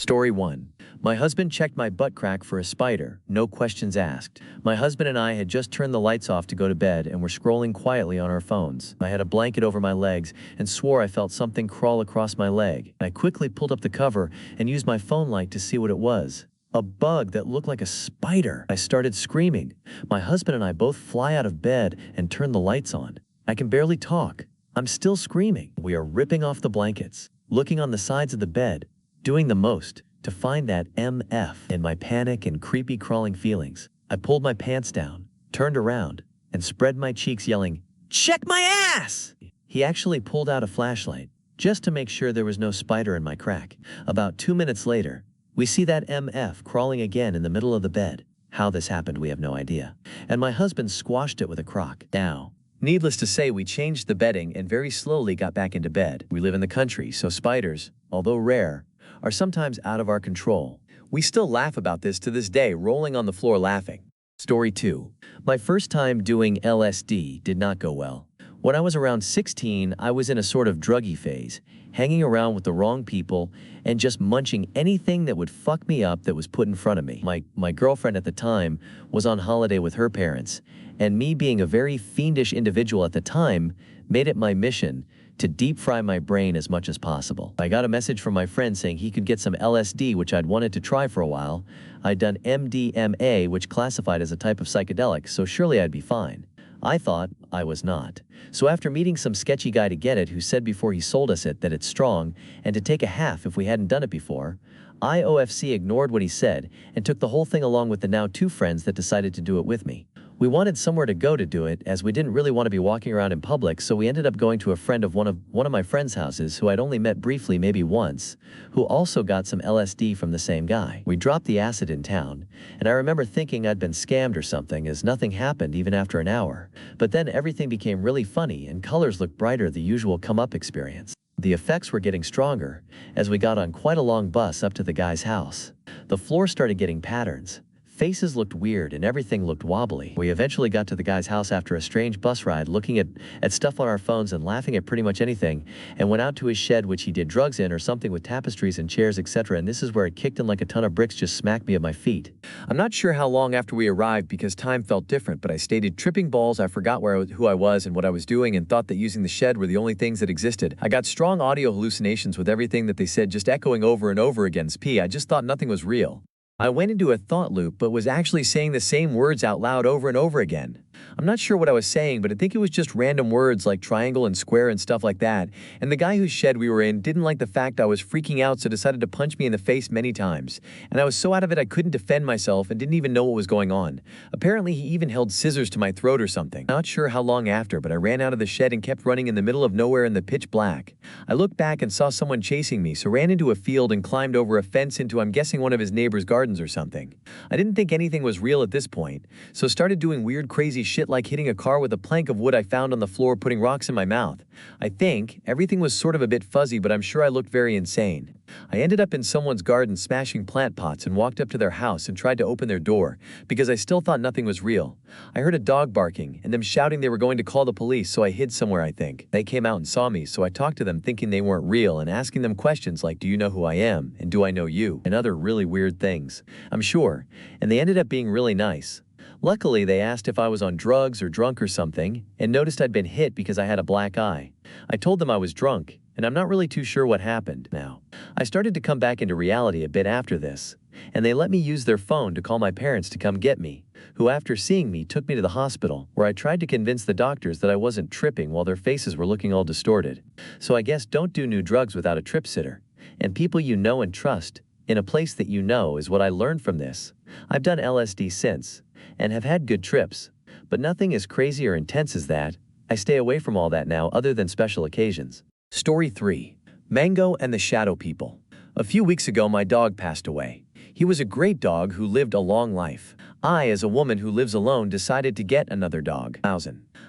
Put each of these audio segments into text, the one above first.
Story 1. My husband checked my butt crack for a spider, no questions asked. My husband and I had just turned the lights off to go to bed and were scrolling quietly on our phones. I had a blanket over my legs and swore I felt something crawl across my leg. I quickly pulled up the cover and used my phone light to see what it was. A bug that looked like a spider. I started screaming. My husband and I both fly out of bed and turn the lights on. I can barely talk. I'm still screaming. We are ripping off the blankets, looking on the sides of the bed, doing the most to find that MF. In my panic and creepy crawling feelings, I pulled my pants down, turned around, and spread my cheeks yelling, "Check my ass!" He actually pulled out a flashlight, just to make sure there was no spider in my crack. About 2 minutes later, we see that MF crawling again in the middle of the bed. How this happened, we have no idea. And my husband squashed it with a crock. Now, needless to say, we changed the bedding and very slowly got back into bed. We live in the country, so spiders, although rare, are sometimes out of our control. We still laugh about this to this day, rolling on the floor laughing. Story 2. My first time doing LSD did not go well. When I was around 16, I was in a sort of druggy phase, hanging around with the wrong people and just munching anything that would fuck me up that was put in front of me. My girlfriend at the time was on holiday with her parents, and me being a very fiendish individual at the time made it my mission to deep fry my brain as much as possible. I got a message from my friend saying he could get some LSD, which I'd wanted to try for a while. I'd done MDMA, which classified as a type of psychedelic, so surely I'd be fine. I thought I was not. So after meeting some sketchy guy to get it who said before he sold us it that it's strong and to take a half if we hadn't done it before, I OFC ignored what he said and took the whole thing along with the now 2 friends that decided to do it with me. We wanted somewhere to go to do it, as we didn't really want to be walking around in public, so we ended up going to a friend of one of my friend's houses who I'd only met briefly, maybe once, who also got some LSD from the same guy. We dropped the acid in town, and I remember thinking I'd been scammed or something, as nothing happened even after an hour. But then everything became really funny and colors looked brighter, the usual come-up experience. The effects were getting stronger as we got on quite a long bus up to the guy's house. The floor started getting patterns. Faces looked weird and everything looked wobbly. We eventually got to the guy's house after a strange bus ride, looking at stuff on our phones and laughing at pretty much anything, and went out to his shed, which he did drugs in or something, with tapestries and chairs, etc. And this is where it kicked in like a ton of bricks just smacked me at my feet. I'm not sure how long after we arrived because time felt different, but I stated tripping balls. I forgot who I was and what I was doing and thought that using the shed were the only things that existed. I got strong audio hallucinations with everything that they said just echoing over and over again. I just thought nothing was real. I went into a thought loop but was actually saying the same words out loud over and over again. I'm not sure what I was saying, but I think it was just random words like triangle and square and stuff like that, and the guy whose shed we were in didn't like the fact I was freaking out, so decided to punch me in the face many times, and I was so out of it I couldn't defend myself and didn't even know what was going on. Apparently he even held scissors to my throat or something. Not sure how long after, but I ran out of the shed and kept running in the middle of nowhere in the pitch black. I looked back and saw someone chasing me, so ran into a field and climbed over a fence into, I'm guessing, one of his neighbor's gardens or something. I didn't think anything was real at this point, so started doing weird crazy shit like hitting a car with a plank of wood I found on the floor, putting rocks in my mouth. I think everything was sort of a bit fuzzy, but I'm sure I looked very insane. I ended up in someone's garden smashing plant pots and walked up to their house and tried to open their door because I still thought nothing was real. I heard a dog barking and them shouting they were going to call the police, so I hid somewhere, I think. They came out and saw me, so I talked to them thinking they weren't real and asking them questions like, "Do you know who I am?" and "Do I know you?" and other really weird things, I'm sure, and they ended up being really nice. Luckily, they asked if I was on drugs or drunk or something, and noticed I'd been hit because I had a black eye. I told them I was drunk, and I'm not really too sure what happened now. I started to come back into reality a bit after this, and they let me use their phone to call my parents to come get me, who after seeing me took me to the hospital, where I tried to convince the doctors that I wasn't tripping while their faces were looking all distorted. So I guess don't do new drugs without a trip sitter, and people you know and trust, in a place that you know, is what I learned from this. I've done LSD since, and have had good trips, but nothing as crazy or intense as that. I stay away from all that now other than special occasions. Story 3. Mango and the Shadow People. A few weeks ago my dog passed away. He was a great dog who lived a long life. I, as a woman who lives alone, decided to get another dog.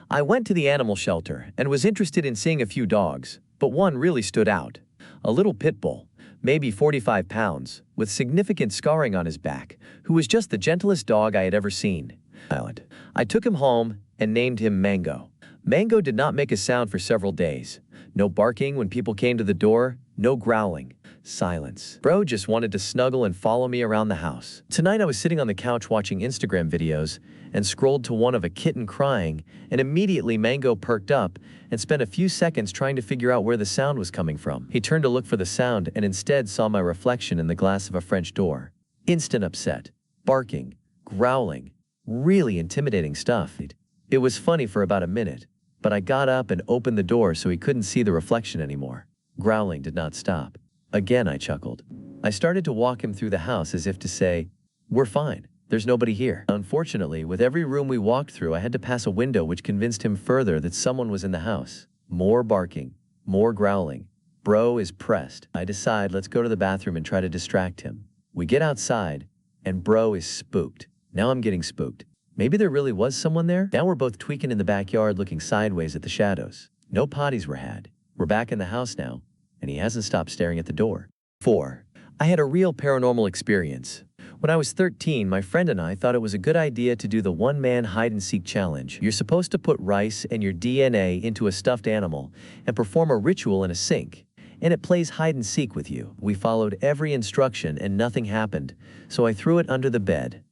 I went to the animal shelter and was interested in seeing a few dogs, but one really stood out. A little pit bull, maybe 45 pounds, with significant scarring on his back, who was just the gentlest dog I had ever seen. I took him home and named him Mango. Mango did not make a sound for several days. No barking when people came to the door, No growling. Silence. Bro just wanted to snuggle and follow me around the house. Tonight I was sitting on the couch watching Instagram videos and scrolled to one of a kitten crying, and immediately Mango perked up and spent a few seconds trying to figure out where the sound was coming from. He turned to look for the sound and instead saw my reflection in the glass of a French door. Instant upset. Barking. Growling. Really intimidating stuff. It was funny for about a minute, but I got up and opened the door so he couldn't see the reflection anymore. Growling did not stop. Again, I chuckled. I started to walk him through the house as if to say, "We're fine. There's nobody here." Unfortunately, with every room we walked through, I had to pass a window which convinced him further that someone was in the house. More barking. More growling. Bro is pressed. I decide let's go to the bathroom and try to distract him. We get outside, and bro is spooked. Now I'm getting spooked. Maybe there really was someone there? Now we're both tweaking in the backyard looking sideways at the shadows. No potties were had. We're back in the house now, and he hasn't stopped staring at the door. 4. I had a real paranormal experience. When I was 13, my friend and I thought it was a good idea to do the one-man hide-and-seek challenge. You're supposed to put rice and your DNA into a stuffed animal and perform a ritual in a sink, and it plays hide-and-seek with you. We followed every instruction and nothing happened, so I threw it under the bed.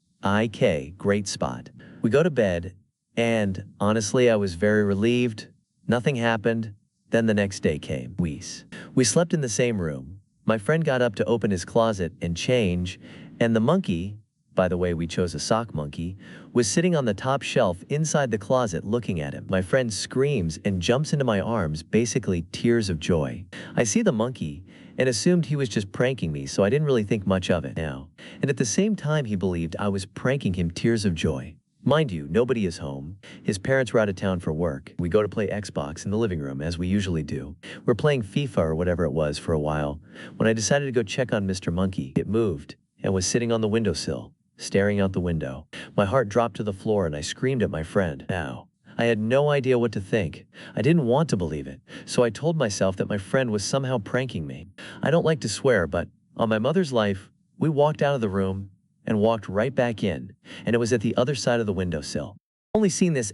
Great spot. We go to bed, and honestly, I was very relieved. Nothing happened. Then the next day came. We slept in the same room. My friend got up to open his closet and change, and the monkey, by the way we chose a sock monkey, was sitting on the top shelf inside the closet looking at him. My friend screams and jumps into my arms, basically tears of joy. I see the monkey and assumed he was just pranking me, so I didn't really think much of it now. And at the same time he believed I was pranking him, tears of joy. Mind you, nobody is home. His parents were out of town for work. We go to play Xbox in the living room, as we usually do. We're playing FIFA or whatever it was for a while, when I decided to go check on Mr. Monkey. It moved, and was sitting on the windowsill, staring out the window. My heart dropped to the floor and I screamed at my friend. Now, I had no idea what to think. I didn't want to believe it, so I told myself that my friend was somehow pranking me. I don't like to swear, but on my mother's life, we walked out of the room and walked right back in, and it was at the other side of the windowsill. I've only seen this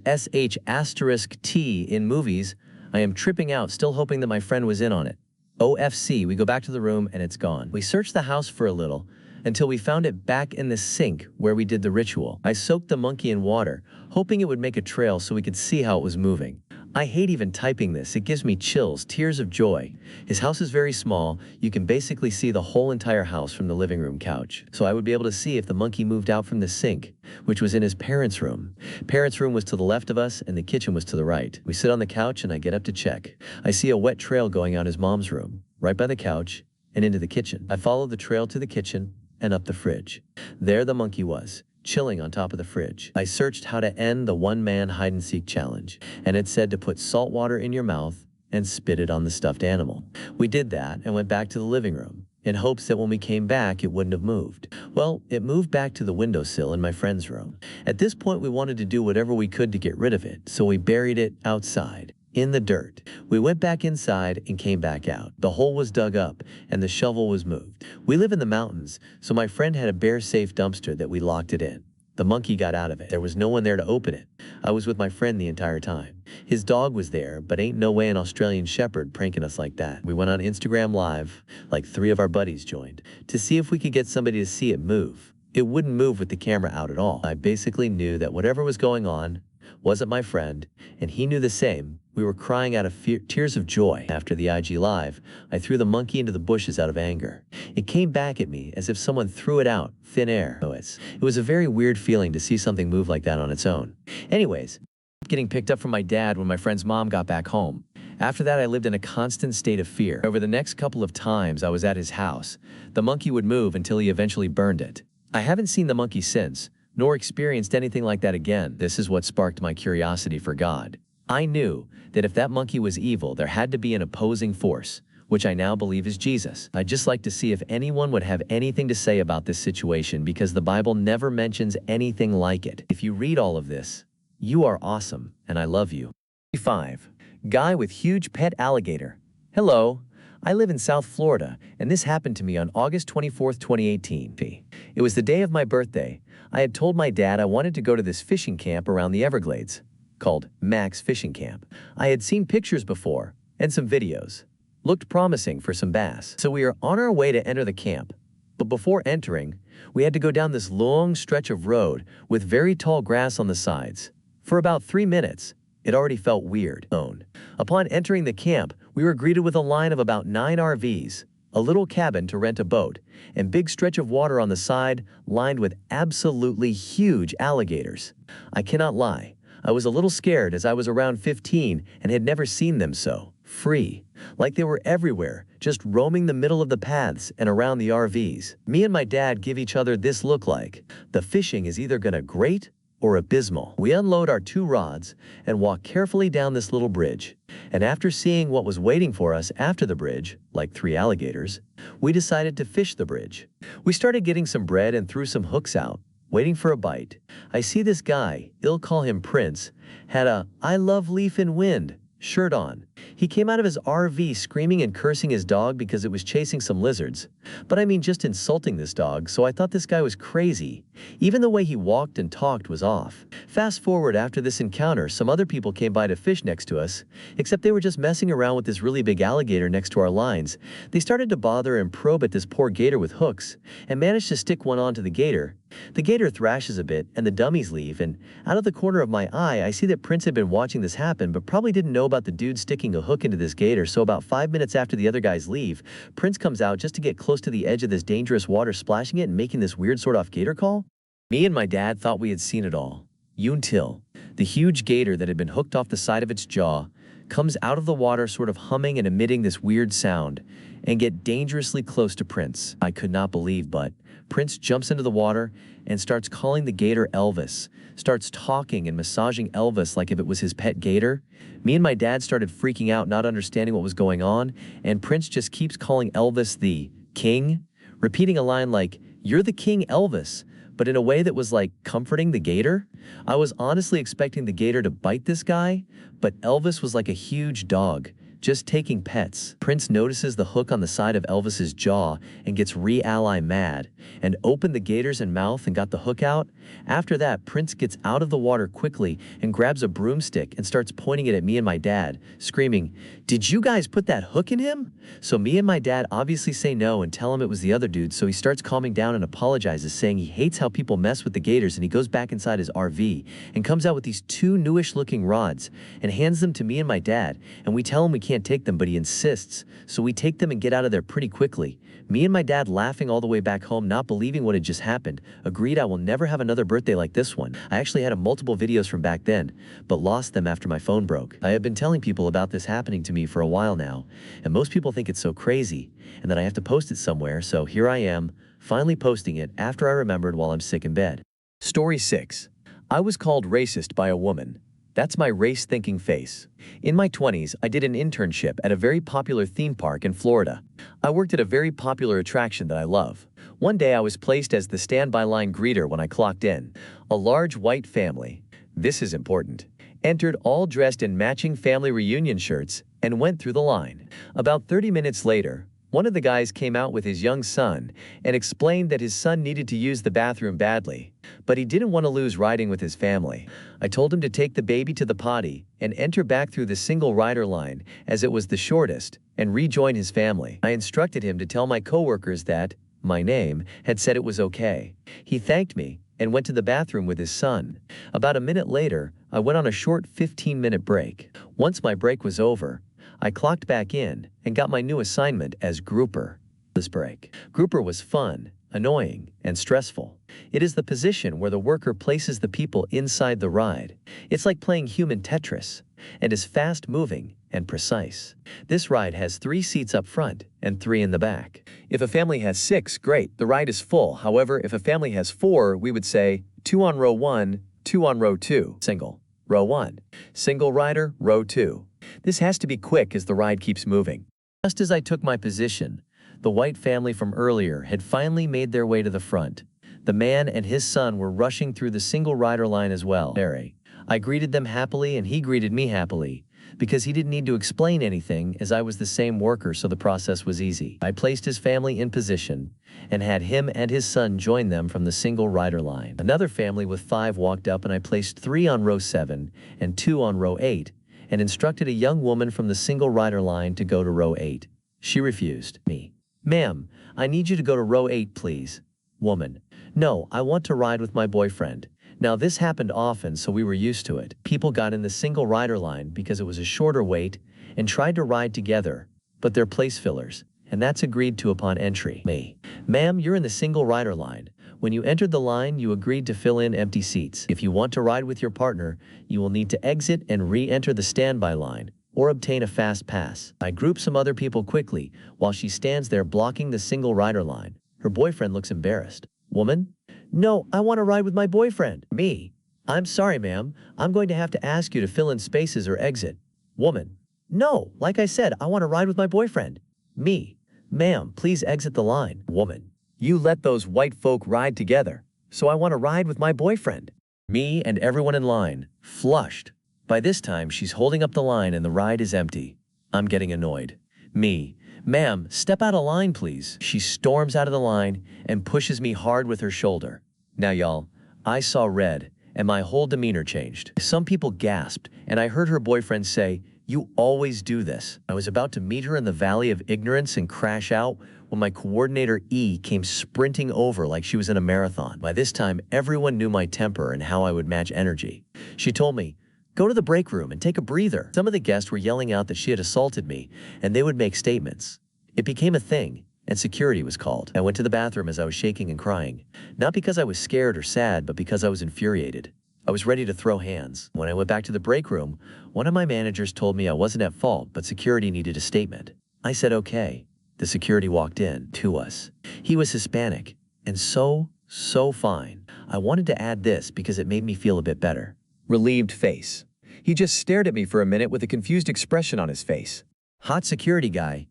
*T in movies. I am tripping out, still hoping that my friend was in on it. OFC, we go back to the room and it's gone. We searched the house for a little, until we found it back in the sink where we did the ritual. I soaked the monkey in water, hoping it would make a trail so we could see how it was moving. I hate even typing this, it gives me chills, tears of joy. His house is very small, you can basically see the whole entire house from the living room couch. So I would be able to see if the monkey moved out from the sink, which was in his parents' room. Parents' room was to the left of us and the kitchen was to the right. We sit on the couch and I get up to check. I see a wet trail going out his mom's room, right by the couch, and into the kitchen. I follow the trail to the kitchen, and up the fridge. There the monkey was, chilling on top of the fridge. I searched how to end the one-man hide-and-seek challenge, and it said to put salt water in your mouth and spit it on the stuffed animal. We did that and went back to the living room, in hopes that when we came back it wouldn't have moved. Well, it moved back to the windowsill in my friend's room. At this point we wanted to do whatever we could to get rid of it, so we buried it outside, in the dirt. We went back inside and came back out. The hole was dug up and the shovel was moved. We live in the mountains, so my friend had a bear-safe dumpster that we locked it in. The monkey got out of it. There was no one there to open it. I was with my friend the entire time. His dog was there, but ain't no way an Australian shepherd pranking us like that. We went on Instagram Live, like 3 of our buddies joined, to see if we could get somebody to see it move. It wouldn't move with the camera out at all. I basically knew that whatever was going on wasn't my friend, and he knew the same. We were crying out of tears of joy. After the IG Live, I threw the monkey into the bushes out of anger. It came back at me as if someone threw it out, thin air. It was a very weird feeling to see something move like that on its own. Anyways, getting picked up from my dad when my friend's mom got back home. After that, I lived in a constant state of fear. Over the next couple of times I was at his house, the monkey would move until he eventually burned it. I haven't seen the monkey since, nor experienced anything like that again. This is what sparked my curiosity for God. I knew that if that monkey was evil, there had to be an opposing force, which I now believe is Jesus. I'd just like to see if anyone would have anything to say about this situation, because the Bible never mentions anything like it. If you read all of this, you are awesome, and I love you. 5. Guy with huge pet alligator. Hello. I live in South Florida, and this happened to me on August 24, 2018. It was the day of my birthday. I had told my dad I wanted to go to this fishing camp around the Everglades, called Max Fishing Camp. I had seen pictures before, and some videos. Looked promising for some bass. So we are on our way to enter the camp. But before entering, we had to go down this long stretch of road with very tall grass on the sides. For about 3 minutes, it already felt weird. Upon entering the camp, we were greeted with a line of about 9 RVs, a little cabin to rent a boat, and big stretch of water on the side lined with absolutely huge alligators. I cannot lie, I was a little scared as I was around 15 and had never seen them so free. Like they were everywhere, just roaming the middle of the paths and around the RVs. Me and my dad give each other this look like, the fishing is either gonna great or abysmal. We unload our 2 rods and walk carefully down this little bridge. And after seeing what was waiting for us after the bridge, like 3 alligators, we decided to fish the bridge. We started getting some bread and threw some hooks out, waiting for a bite. I see this guy, I'll call him Prince, had a "I love leaf and wind" shirt on. He came out of his RV screaming and cursing his dog because it was chasing some lizards. But I mean just insulting this dog, so I thought this guy was crazy. Even the way he walked and talked was off. Fast forward after this encounter, some other people came by to fish next to us, except they were just messing around with this really big alligator next to our lines. They started to bother and probe at this poor gator with hooks, and managed to stick one onto the gator. The gator thrashes a bit, and the dummies leave, and out of the corner of my eye, I see that Prince had been watching this happen, but probably didn't know about the dude sticking a hook into this gator, so about 5 minutes after the other guys leave, Prince comes out just to get close to the edge of this dangerous water, splashing it and making this weird sort-off gator call. Me and my dad thought we had seen it all. Until the huge gator that had been hooked off the side of its jaw comes out of the water sort of humming and emitting this weird sound and get dangerously close to Prince. I could not believe, but Prince jumps into the water and starts calling the gator Elvis, starts talking and massaging Elvis like if it was his pet gator. Me and my dad started freaking out, not understanding what was going on, and Prince just keeps calling Elvis the king, repeating a line like, "You're the king, Elvis," but in a way that was like comforting the gator. I was honestly expecting the gator to bite this guy, but Elvis was like a huge dog, just taking pets. Prince notices the hook on the side of Elvis's jaw and gets re-ally mad and opened the gator's mouth and got the hook out. After that, Prince gets out of the water quickly and grabs a broomstick and starts pointing it at me and my dad, screaming, "Did you guys put that hook in him?" So me and my dad obviously say no and tell him it was the other dude, so he starts calming down and apologizes, saying he hates how people mess with the gators, and he goes back inside his RV and comes out with these 2 newish looking rods and hands them to me and my dad, and we tell him we can't take them, but he insists, so we take them and get out of there pretty quickly. Me and my dad, laughing all the way back home, not believing what had just happened, agreed I will never have another birthday like this one. I actually had multiple videos from back then, but lost them after my phone broke. I have been telling people about this happening to me for a while now, and most people think it's so crazy, and that I have to post it somewhere, so here I am, finally posting it after I remembered while I'm sick in bed. Story 6. I was called racist by a woman. That's my race-thinking face. In my 20s, I did an internship at a very popular theme park in Florida. I worked at a very popular attraction that I love. One day I was placed as the standby line greeter when I clocked in. A large white family, this is important, entered all dressed in matching family reunion shirts and went through the line. About 30 minutes later, one of the guys came out with his young son and explained that his son needed to use the bathroom badly, but he didn't want to lose riding with his family. I told him to take the baby to the potty and enter back through the single rider line, as it was the shortest, and rejoin his family. I instructed him to tell my coworkers that my name had said it was okay. He thanked me and went to the bathroom with his son. About a minute later, I went on a short 15-minute break. Once my break was over, I clocked back in and got my new assignment as grouper. This break. Grouper was fun, annoying, and stressful. It is the position where the worker places the people inside the ride. It's like playing human Tetris, and is fast-moving and precise. This ride has 3 seats up front and 3 in the back. If a family has 6, great, the ride is full. However, if a family has 4, we would say 2 on row 1, 2 on row 2. Single. Row 1. Single rider, row 2. This has to be quick as the ride keeps moving. Just as I took my position, the white family from earlier had finally made their way to the front. The man and his son were rushing through the single rider line as well. I greeted them happily and he greeted me happily, because he didn't need to explain anything as I was the same worker, so the process was easy. I placed his family in position and had him and his son join them from the single rider line. Another family with 5 walked up and I placed 3 on row 7 and 2 on row 8 and instructed a young woman from the single rider line to go to row 8. She refused. Me. Ma'am, I need you to go to row 8, please. Woman. No, I want to ride with my boyfriend. Now this happened often, so we were used to it. People got in the single rider line because it was a shorter wait and tried to ride together, but they're place fillers, and that's agreed to upon entry. Me. Ma'am, you're in the single rider line. When you entered the line, you agreed to fill in empty seats. If you want to ride with your partner, you will need to exit and re-enter the standby line or obtain a fast pass. I group some other people quickly while she stands there blocking the single rider line. Her boyfriend looks embarrassed. Woman? No, I want to ride with my boyfriend. Me. I'm sorry, ma'am. I'm going to have to ask you to fill in spaces or exit. Woman. No, like I said, I want to ride with my boyfriend. Me. Ma'am, please exit the line. Woman. You let those white folk ride together, so I want to ride with my boyfriend. Me and everyone in line, flushed. By this time, she's holding up the line and the ride is empty. I'm getting annoyed. Me. Ma'am, step out of line, please. She storms out of the line and pushes me hard with her shoulder. Now, y'all, I saw red, and my whole demeanor changed. Some people gasped, and I heard her boyfriend say, "You always do this." I was about to meet her in the valley of ignorance and crash out when my coordinator E came sprinting over like she was in a marathon. By this time, everyone knew my temper and how I would match energy. She told me, "Go to the break room and take a breather." Some of the guests were yelling out that she had assaulted me, and they would make statements. It became a thing, and security was called. I went to the bathroom as I was shaking and crying, not because I was scared or sad, but because I was infuriated. I was ready to throw hands. When I went back to the break room, one of my managers told me I wasn't at fault, but security needed a statement. I said okay. The security walked in to us. He was Hispanic, and so fine. I wanted to add this because it made me feel a bit better. Relieved face. He just stared at me for a minute with a confused expression on his face. Hot security guy.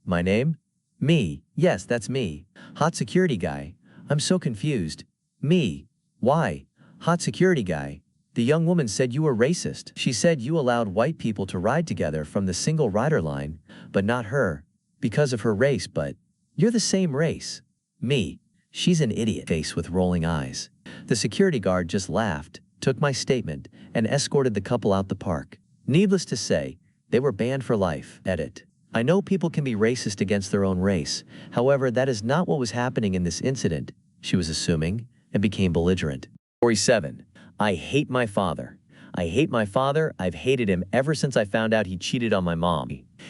My name? Me. Yes, that's me. Hot security guy. I'm so confused. Me. Why? Hot security guy. The young woman said you were racist. She said you allowed white people to ride together from the single rider line, but not her, because of her race, but you're the same race. Me. She's an idiot. Face with rolling eyes. The security guard just laughed, took my statement, and escorted the couple out the park. Needless to say, they were banned for life. Edit. I know people can be racist against their own race. However, that is not what was happening in this incident, she was assuming, and became belligerent. 47. I hate my father. I hate my father. I've hated him ever since I found out he cheated on my mom.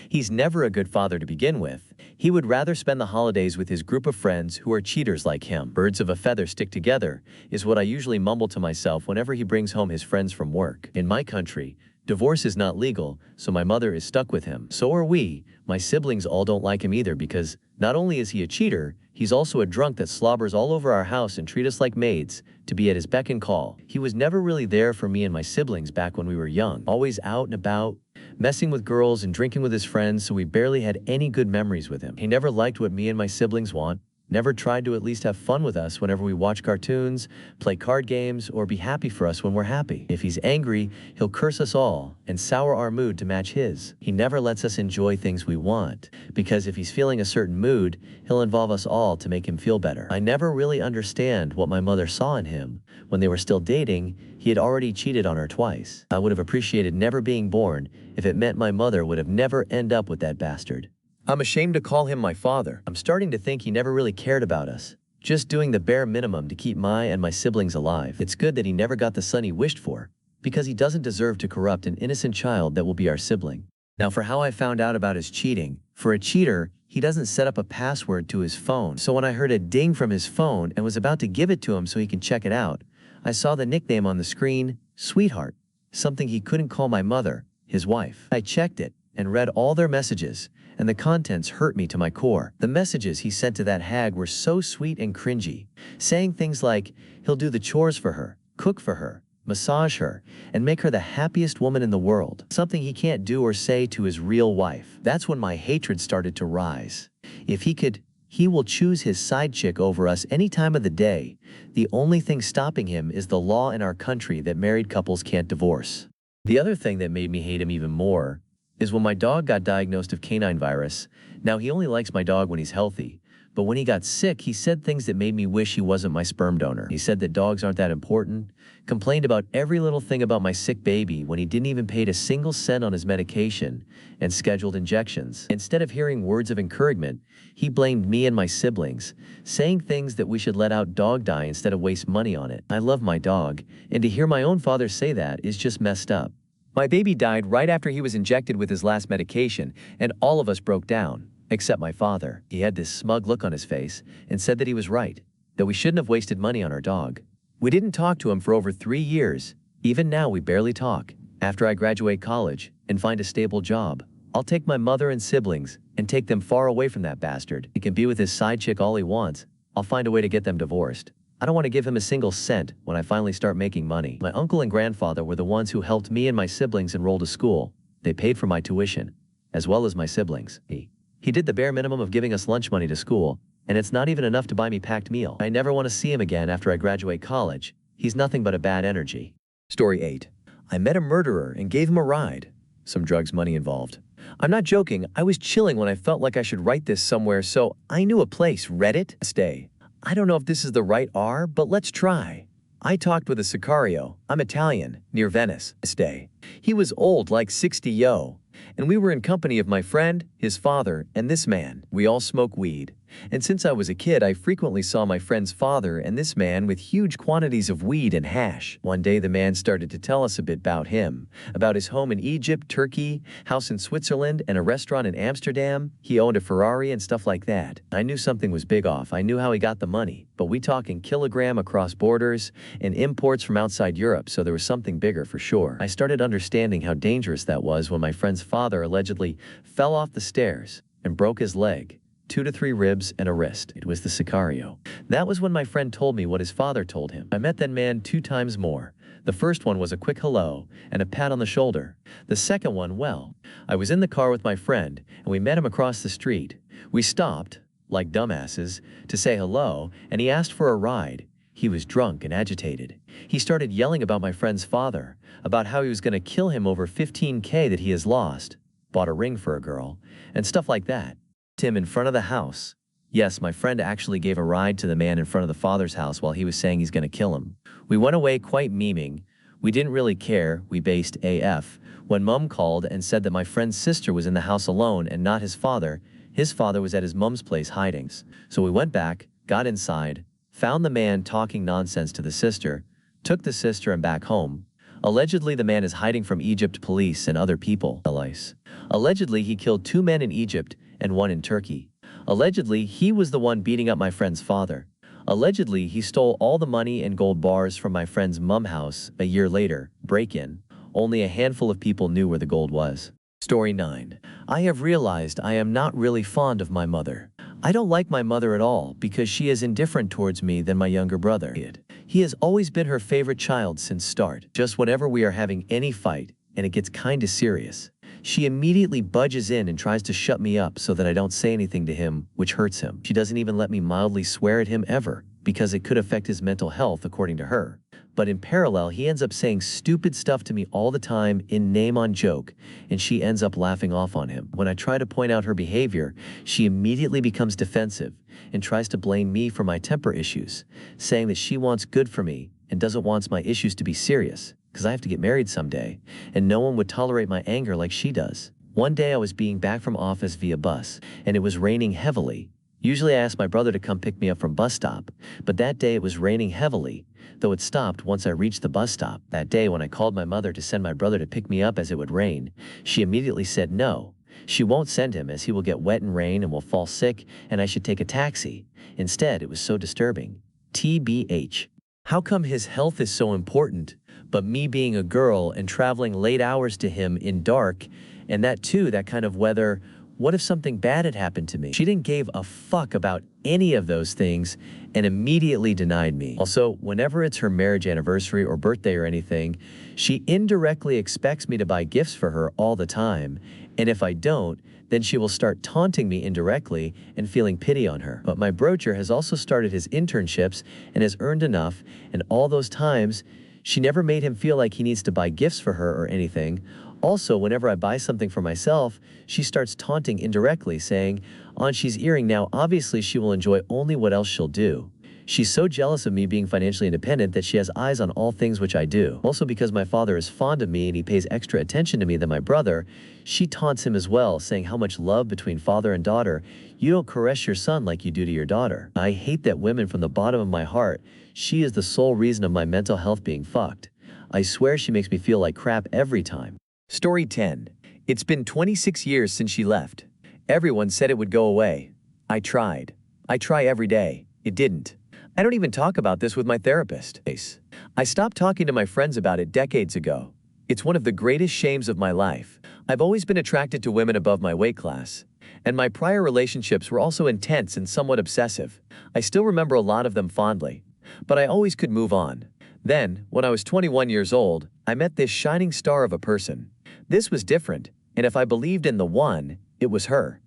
He's never a good father to begin with. He would rather spend the holidays with his group of friends who are cheaters like him. Birds of a feather stick together is what I usually mumble to myself whenever he brings home his friends from work. In my country, divorce is not legal, so my mother is stuck with him. So are we. My siblings all don't like him either because not only is he a cheater, he's also a drunk that slobbers all over our house and treats us like maids to be at his beck and call. He was never really there for me and my siblings back when we were young. Always out and about, messing with girls and drinking with his friends, so we barely had any good memories with him. He never liked what me and my siblings want, never tried to at least have fun with us whenever we watch cartoons, play card games, or be happy for us when we're happy. If he's angry, he'll curse us all and sour our mood to match his. He never lets us enjoy things we want, because if he's feeling a certain mood, he'll involve us all to make him feel better. I never really understand what my mother saw in him. When they were still dating, he had already cheated on her twice. I would have appreciated never being born if it meant my mother would have never end up with that bastard. I'm ashamed to call him my father. I'm starting to think he never really cared about us, just doing the bare minimum to keep my and my siblings alive. It's good that he never got the son he wished for, because he doesn't deserve to corrupt an innocent child that will be our sibling. Now for how I found out about his cheating. For a cheater, he doesn't set up a password to his phone. So when I heard a ding from his phone and was about to give it to him so he can check it out, I saw the nickname on the screen, Sweetheart, something he couldn't call my mother, his wife. I checked it and read all their messages, and the contents hurt me to my core. The messages he sent to that hag were so sweet and cringy, saying things like he'll do the chores for her, cook for her, massage her, and make her the happiest woman in the world, something he can't do or say to his real wife. That's when my hatred started to rise. If he could, he will choose his side chick over us any time of the day. The only thing stopping him is the law in our country that married couples can't divorce. The other thing that made me hate him even more is when my dog got diagnosed of canine virus. Now he only likes my dog when he's healthy, But when he got sick, he said things that made me wish he wasn't my sperm donor. He said that dogs aren't that important, complained about every little thing about my sick baby when he didn't even pay a single cent on his medication and scheduled injections. Instead of hearing words of encouragement, he blamed me and my siblings, saying things that we should let our dog die instead of waste money on it. I love my dog, and to hear my own father say that is just messed up. My baby died right after he was injected with his last medication, and all of us broke down. Except my father. He had this smug look on his face and said that he was right, that we shouldn't have wasted money on our dog. We didn't talk to him for over 3 years. Even now we barely talk. After I graduate college and find a stable job, I'll take my mother and siblings and take them far away from that bastard. He can be with his side chick all he wants. I'll find a way to get them divorced. I don't want to give him a single cent when I finally start making money. My uncle and grandfather were the ones who helped me and my siblings enroll to school. They paid for my tuition, as well as my siblings. He did the bare minimum of giving us lunch money to school, and it's not even enough to buy me packed meal. I never want to see him again after I graduate college. He's nothing but a bad energy. Story 8. I met a murderer and gave him a ride. Some drugs money involved. I'm not joking, I was chilling when I felt like I should write this somewhere, so I knew a place, Reddit. Stay. I don't know if this is the right R, but let's try. I talked with a sicario, I'm Italian, near Venice. Stay. He was old, like 60 yo. And we were in company of my friend, his father, and this man. We all smoke weed. And since I was a kid, I frequently saw my friend's father and this man with huge quantities of weed and hash. One day the man started to tell us a bit about him, about his home in Egypt, Turkey, house in Switzerland, and a restaurant in Amsterdam. He owned a Ferrari and stuff like that. I knew something was big off. I knew how he got the money, but we talk in kilogram across borders and imports from outside Europe, so there was something bigger for sure. I started understanding how dangerous that was when my friend's father allegedly fell off the stairs and broke his leg. 2 to 3 ribs and a wrist. It was the sicario. That was when my friend told me what his father told him. I met that man 2 times more. The first one was a quick hello and a pat on the shoulder. The second one, well, I was in the car with my friend and we met him across the street. We stopped, like dumbasses, to say hello, and he asked for a ride. He was drunk and agitated. He started yelling about my friend's father, about how he was going to kill him over $15K that he has lost, bought a ring for a girl, and stuff like that. Him in front of the house. Yes, my friend actually gave a ride to the man in front of the father's house while he was saying he's going to kill him. We went away quite memeing. We didn't really care, we based AF. When mom called and said that my friend's sister was in the house alone and not his father was at his mom's place hiding. So we went back, got inside, found the man talking nonsense to the sister, took the sister and back home. Allegedly, the man is hiding from Egypt police and other people. Allegedly, he killed 2 men in Egypt and 1 in Turkey. Allegedly, he was the one beating up my friend's father. Allegedly, he stole all the money and gold bars from my friend's mum house a year later, break-in. Only a handful of people knew where the gold was. Story 9. I have realized I am not really fond of my mother. I don't like my mother at all because she is indifferent towards me than my younger brother. He has always been her favorite child since start. Just whenever we are having any fight, and it gets kinda serious, she immediately budges in and tries to shut me up so that I don't say anything to him, which hurts him. She doesn't even let me mildly swear at him ever, because it could affect his mental health according to her. But in parallel, he ends up saying stupid stuff to me all the time in name on joke, and she ends up laughing off on him. When I try to point out her behavior, she immediately becomes defensive and tries to blame me for my temper issues, saying that she wants good for me and doesn't want my issues to be serious, because I have to get married someday, and no one would tolerate my anger like she does. One day I was being back from office via bus, and it was raining heavily. Usually I ask my brother to come pick me up from bus stop, but that day it was raining heavily, though it stopped once I reached the bus stop. That day when I called my mother to send my brother to pick me up as it would rain, she immediately said no. She won't send him as he will get wet in rain and will fall sick, and I should take a taxi. Instead, it was so disturbing. TBH. How come his health is so important, but me being a girl and traveling late hours to him in dark, and that too, that kind of weather, what if something bad had happened to me? She didn't give a fuck about any of those things and immediately denied me. Also, whenever it's her marriage anniversary or birthday or anything, she indirectly expects me to buy gifts for her all the time, and if I don't, then she will start taunting me indirectly and feeling pity on her. But my brocher has also started his internships and has earned enough, and all those times, she never made him feel like he needs to buy gifts for her or anything. Also, whenever I buy something for myself, she starts taunting indirectly, saying, she's earring now, obviously she will enjoy only what else she'll do. She's so jealous of me being financially independent that she has eyes on all things which I do. Also, because my father is fond of me and he pays extra attention to me than my brother, she taunts him as well, saying how much love between father and daughter. You don't caress your son like you do to your daughter. I hate that woman from the bottom of my heart. She is the sole reason of my mental health being fucked. I swear she makes me feel like crap every time. Story 10. It's been 26 years since she left. Everyone said it would go away. I tried. I try every day. It didn't. I don't even talk about this with my therapist. I stopped talking to my friends about it decades ago. It's one of the greatest shames of my life. I've always been attracted to women above my weight class, and my prior relationships were also intense and somewhat obsessive. I still remember a lot of them fondly, but I always could move on. Then, when I was 21 years old, I met this shining star of a person. This was different, and if I believed in the one, it was her.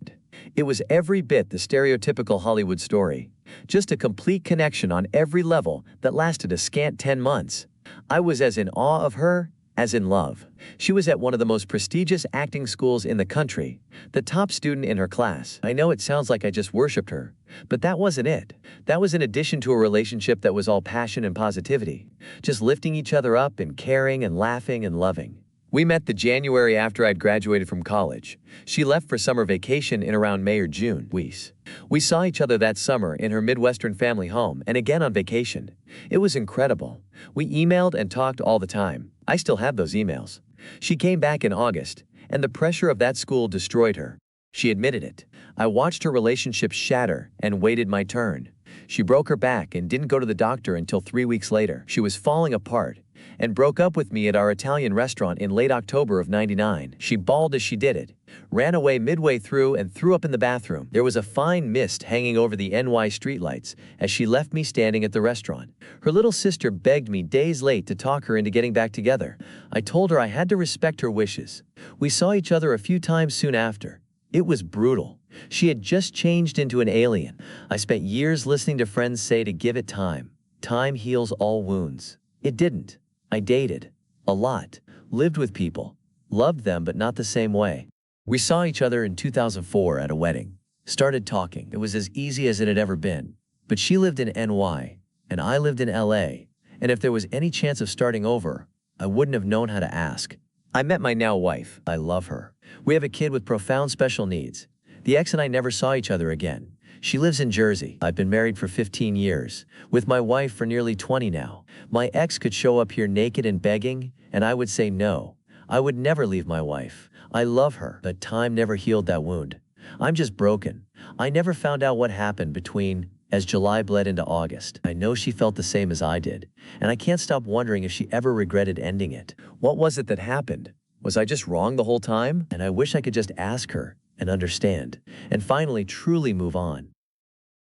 It was every bit the stereotypical Hollywood story. Just a complete connection on every level that lasted a scant 10 months. I was as in awe of her as in love. She was at one of the most prestigious acting schools in the country, the top student in her class. I know it sounds like I just worshipped her, but that wasn't it. That was in addition to a relationship that was all passion and positivity, just lifting each other up and caring and laughing and loving. We met the January after I'd graduated from college. She left for summer vacation in around May or June. We saw each other that summer in her Midwestern family home and again on vacation. It was incredible. We emailed and talked all the time. I still have those emails. She came back in August, and the pressure of that school destroyed her. She admitted it. I watched her relationship shatter and waited my turn. She broke her back and didn't go to the doctor until 3 weeks later. She was falling apart and broke up with me at our Italian restaurant in late October of '99. She bawled as she did it, ran away midway through and threw up in the bathroom. There was a fine mist hanging over the NY streetlights as she left me standing at the restaurant. Her little sister begged me days late to talk her into getting back together. I told her I had to respect her wishes. We saw each other a few times soon after. It was brutal. She had just changed into an alien. I spent years listening to friends say to give it time. Time heals all wounds. It didn't. I dated. A lot. Lived with people. Loved them but not the same way. We saw each other in 2004 at a wedding. Started talking. It was as easy as it had ever been. But she lived in NY, and I lived in LA. And if there was any chance of starting over, I wouldn't have known how to ask. I met my now wife. I love her. We have a kid with profound special needs. The ex and I never saw each other again. She lives in Jersey. I've been married for 15 years, with my wife for nearly 20 now. My ex could show up here naked and begging, and I would say no. I would never leave my wife. I love her, but time never healed that wound. I'm just broken. I never found out what happened between as July bled into August. I know she felt the same as I did, and I can't stop wondering if she ever regretted ending it. What was it that happened? Was I just wrong the whole time? And I wish I could just ask her and understand, and finally truly move on.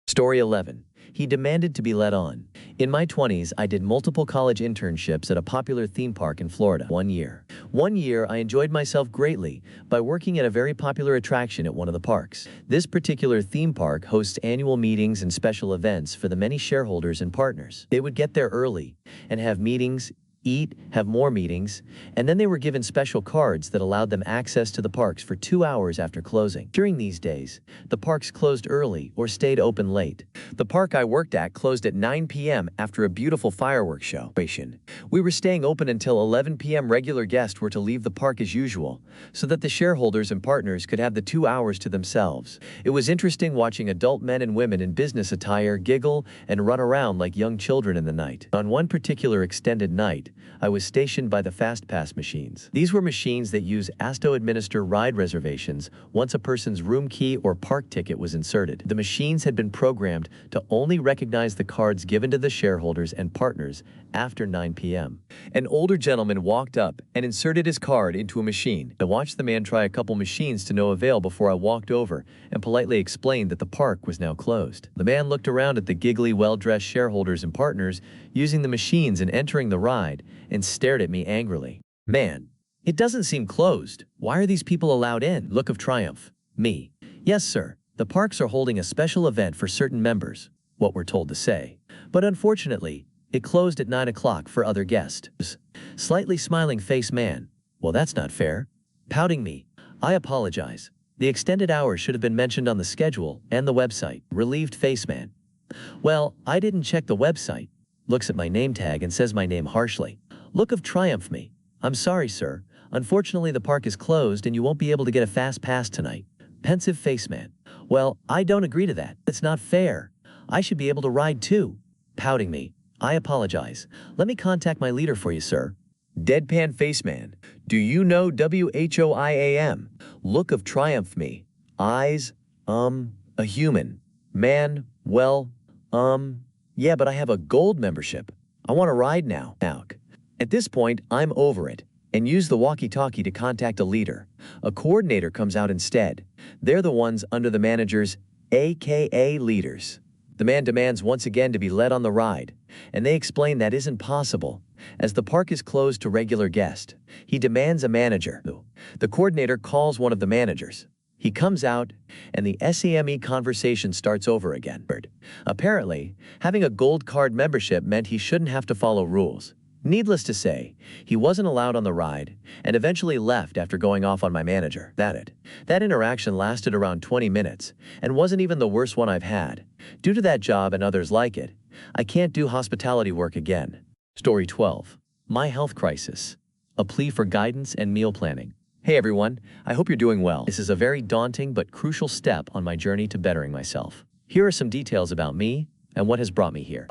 Story 11. He demanded to be let on. In my 20s, I did multiple college internships at a popular theme park in Florida. One year, I enjoyed myself greatly by working at a very popular attraction at one of the parks. This particular theme park hosts annual meetings and special events for the many shareholders and partners. They would get there early and have meetings, eat, have more meetings, and then they were given special cards that allowed them access to the parks for 2 hours after closing. During these days, the parks closed early or stayed open late. The park I worked at closed at 9 p.m. after a beautiful fireworks show. We were staying open until 11 p.m. Regular guests were to leave the park as usual, so that the shareholders and partners could have the 2 hours to themselves. It was interesting watching adult men and women in business attire giggle and run around like young children in the night. On one particular extended night, I was stationed by the Fast Pass machines. These were machines that use ASTO-administer ride reservations once a person's room key or park ticket was inserted. The machines had been programmed to only recognize the cards given to the shareholders and partners after 9 p.m. An older gentleman walked up and inserted his card into a machine. I watched the man try a couple machines to no avail before I walked over and politely explained that the park was now closed. The man looked around at the giggly, well-dressed shareholders and partners using the machines and entering the ride and stared at me angrily. "Man, it doesn't seem closed. Why are these people allowed in?" Look of triumph. Me. "Yes, sir. The parks are holding a special event for certain members," what we're told to say. But unfortunately, it closed at 9 o'clock for other guests. Slightly smiling face man. "Well, that's not fair. Pouting me. I apologize. The extended hours should have been mentioned on the schedule and the website. Relieved face man. Well, I didn't check the website. Looks at my name tag and says my name harshly. Look of triumph me. I'm sorry, sir. Unfortunately, the park is closed and you won't be able to get a fast pass tonight. Pensive face man. Well, I don't agree to that. It's not fair. I should be able to ride too. Pouting me. I apologize. Let me contact my leader for you, sir. Deadpan face man. Do you know WHOIAM? Look of triumph me. Eyes, a human. Man, well, yeah, but I have a gold membership. I want to ride now. At this point, I'm over it and use the walkie-talkie to contact a leader. A coordinator comes out instead. They're the ones under the managers, aka leaders. The man demands once again to be led on the ride, and they explain that isn't possible, as the park is closed to regular guests. He demands a manager. The coordinator calls one of the managers. He comes out, and the SEME conversation starts over again. Apparently, having a gold card membership meant he shouldn't have to follow rules. Needless to say, he wasn't allowed on the ride and eventually left after going off on my manager. That interaction lasted around 20 minutes and wasn't even the worst one I've had. Due to that job and others like it, I can't do hospitality work again. Story 12. My health crisis. A plea for guidance and meal planning. Hey everyone, I hope you're doing well. This is a very daunting but crucial step on my journey to bettering myself. Here are some details about me and what has brought me here.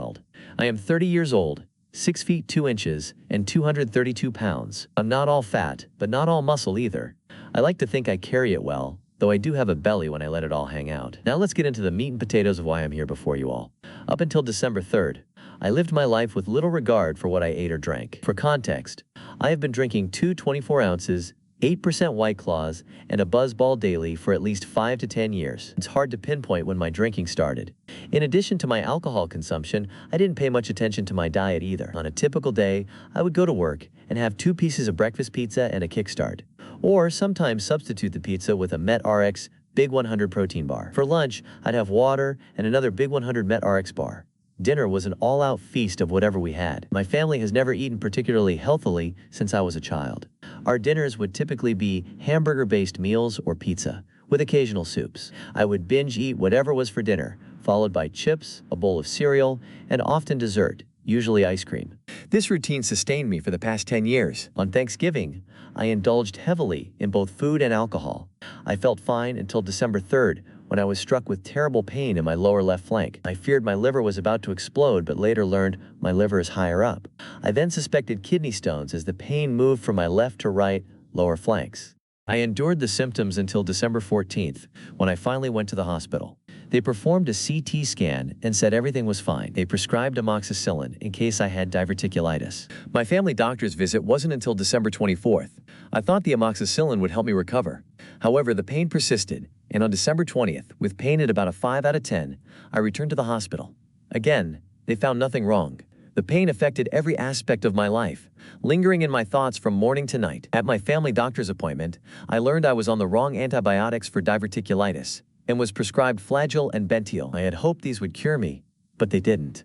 I am 30 years old, 6 feet 2 inches, and 232 pounds. I'm not all fat, but not all muscle either. I like to think I carry it well, though I do have a belly when I let it all hang out. Now let's get into the meat and potatoes of why I'm here before you all. Up until December 3rd, I lived my life with little regard for what I ate or drank. For context, I have been drinking 2 24 ounces, 8% White Claws, and a Buzzball daily for at least 5 to 10 years. It's hard to pinpoint when my drinking started. In addition to my alcohol consumption, I didn't pay much attention to my diet either. On a typical day, I would go to work and have 2 pieces of breakfast pizza and a Kickstart, or sometimes substitute the pizza with a Met RX Big 100 protein bar. For lunch, I'd have water and another Big 100 Met RX bar. Dinner was an all-out feast of whatever we had. My family has never eaten particularly healthily since I was a child. Our dinners would typically be hamburger-based meals or pizza, with occasional soups. I would binge eat whatever was for dinner, followed by chips, a bowl of cereal, and often dessert, usually ice cream. This routine sustained me for the past 10 years. On Thanksgiving, I indulged heavily in both food and alcohol. I felt fine until December 3rd, when I was struck with terrible pain in my lower left flank. I feared my liver was about to explode, but later learned my liver is higher up. I then suspected kidney stones as the pain moved from my left to right lower flanks. I endured the symptoms until December 14th, when I finally went to the hospital. They performed a CT scan and said everything was fine. They prescribed amoxicillin in case I had diverticulitis. My family doctor's visit wasn't until December 24th. I thought the amoxicillin would help me recover. However, the pain persisted, and on December 20th, with pain at about a 5 out of 10, I returned to the hospital. Again, they found nothing wrong. The pain affected every aspect of my life, lingering in my thoughts from morning to night. At my family doctor's appointment, I learned I was on the wrong antibiotics for diverticulitis and was prescribed Flagyl and Bentiol. I had hoped these would cure me, but they didn't.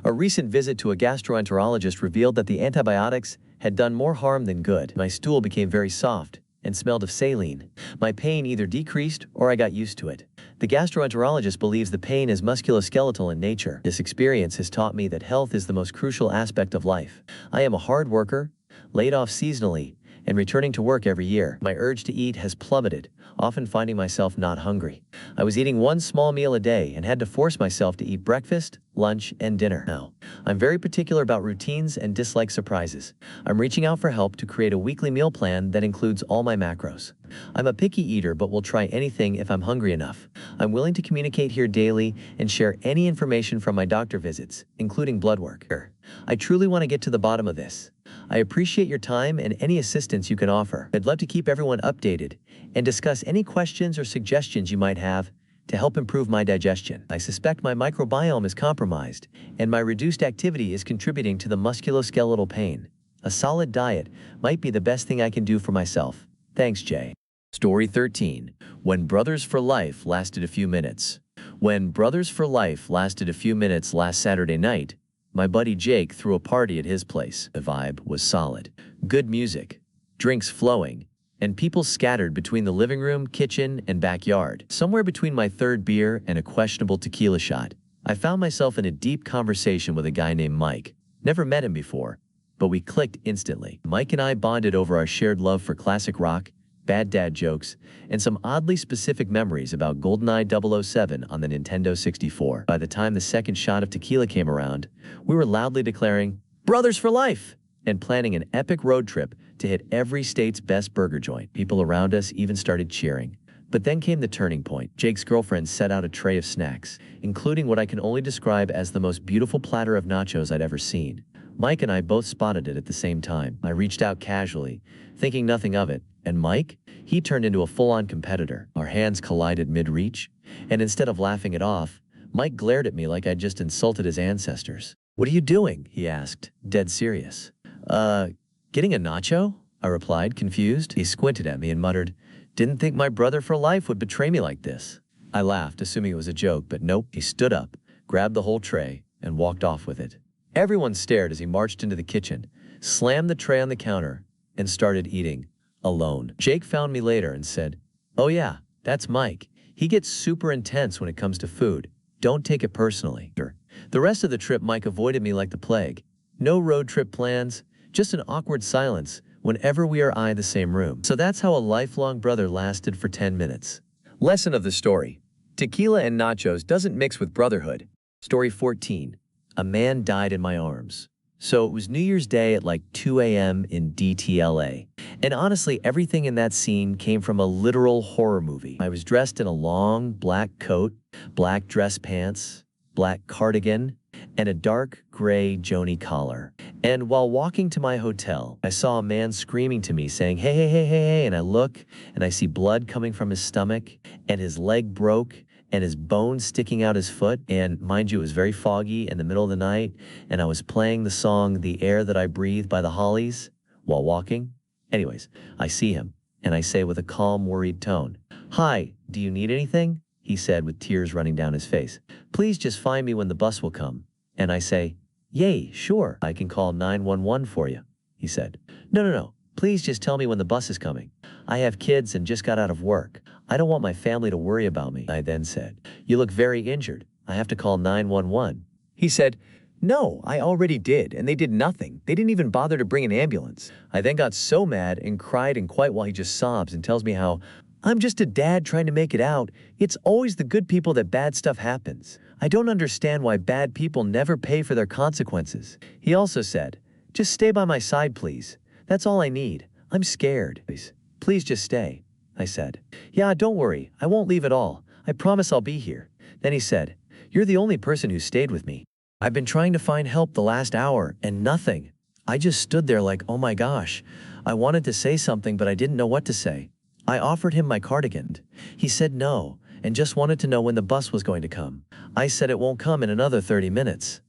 A recent visit to a gastroenterologist revealed that the antibiotics had done more harm than good. My stool became very soft and smelled of saline. My pain either decreased or I got used to it. The gastroenterologist believes the pain is musculoskeletal in nature. This experience has taught me that health is the most crucial aspect of life. I am a hard worker, laid off seasonally, and returning to work every year. My urge to eat has plummeted, often finding myself not hungry. I was eating 1 small meal a day and had to force myself to eat breakfast, lunch, and dinner. Now, I'm very particular about routines and dislike surprises. I'm reaching out for help to create a weekly meal plan that includes all my macros. I'm a picky eater but will try anything if I'm hungry enough. I'm willing to communicate here daily and share any information from my doctor visits, including blood work. I truly want to get to the bottom of this. I appreciate your time and any assistance you can offer. I'd love to keep everyone updated and discuss any questions or suggestions you might have to help improve my digestion. I suspect my microbiome is compromised and my reduced activity is contributing to the musculoskeletal pain. A solid diet might be the best thing I can do for myself. Thanks, Jay. Story 13. When Brothers for Life lasted a few minutes. When Brothers for Life lasted a few minutes last Saturday night, my buddy Jake threw a party at his place. The vibe was solid. Good music, drinks flowing, and people scattered between the living room, kitchen, and backyard. Somewhere between my third beer and a questionable tequila shot, I found myself in a deep conversation with a guy named Mike. Never met him before, but we clicked instantly. Mike and I bonded over our shared love for classic rock, bad dad jokes, and some oddly specific memories about GoldenEye 007 on the Nintendo 64. By the time the second shot of tequila came around, we were loudly declaring, "Brothers for life!" and planning an epic road trip to hit every state's best burger joint. People around us even started cheering. But then came the turning point. Jake's girlfriend set out a tray of snacks, including what I can only describe as the most beautiful platter of nachos I'd ever seen. Mike and I both spotted it at the same time. I reached out casually, thinking nothing of it, and Mike? He turned into a full-on competitor. Our hands collided mid-reach, and instead of laughing it off, Mike glared at me like I'd just insulted his ancestors. "What are you doing?" he asked, dead serious. Getting a nacho?" I replied, confused. He squinted at me and muttered, "Didn't think my brother for life would betray me like this." I laughed, assuming it was a joke, but nope. He stood up, grabbed the whole tray, and walked off with it. Everyone stared as he marched into the kitchen, slammed the tray on the counter, and started eating, alone. Jake found me later and said, "Oh yeah, that's Mike. He gets super intense when it comes to food. Don't take it personally." The rest of the trip, Mike avoided me like the plague. No road trip plans, just an awkward silence whenever we or I the same room. So that's how a lifelong brother lasted for 10 minutes. Lesson of the story: tequila and nachos doesn't mix with brotherhood. Story 14. A man died in my arms. So it was New Year's Day at like 2 a.m. in DTLA. And honestly, everything in that scene came from a literal horror movie. I was dressed in a long black coat, black dress pants, black cardigan, and a dark gray Joni collar. And while walking to my hotel, I saw a man screaming to me saying, "Hey, hey, hey, hey, hey," and I look and I see blood coming from his stomach, and his leg broke, and his bone sticking out his foot. And mind you, it was very foggy in the middle of the night, and I was playing the song "The Air That I Breathe" by the Hollies while walking. Anyways, I see him, and I say with a calm, worried tone, "Hi, do you need anything?" He said with tears running down his face. "Please just find me when the bus will come." And I say, "Yay, sure, I can call 911 for you." He said, No, please just tell me when the bus is coming. I have kids and just got out of work. I don't want my family to worry about me." I then said, "You look very injured. I have to call 911. He said, "No, I already did, and they did nothing. They didn't even bother to bring an ambulance." I then got so mad and cried and quite while he just sobs and tells me how, "I'm just a dad trying to make it out. It's always the good people that bad stuff happens. I don't understand why bad people never pay for their consequences." He also said, "Just stay by my side, please. That's all I need. I'm scared. Please just stay." I said, "Yeah, don't worry. I won't leave at all. I promise I'll be here." Then he said, "You're the only person who stayed with me. I've been trying to find help the last hour and nothing." I just stood there like, oh my gosh. I wanted to say something, but I didn't know what to say. I offered him my cardigan. He said no, and just wanted to know when the bus was going to come. I said it won't come in another 30 minutes.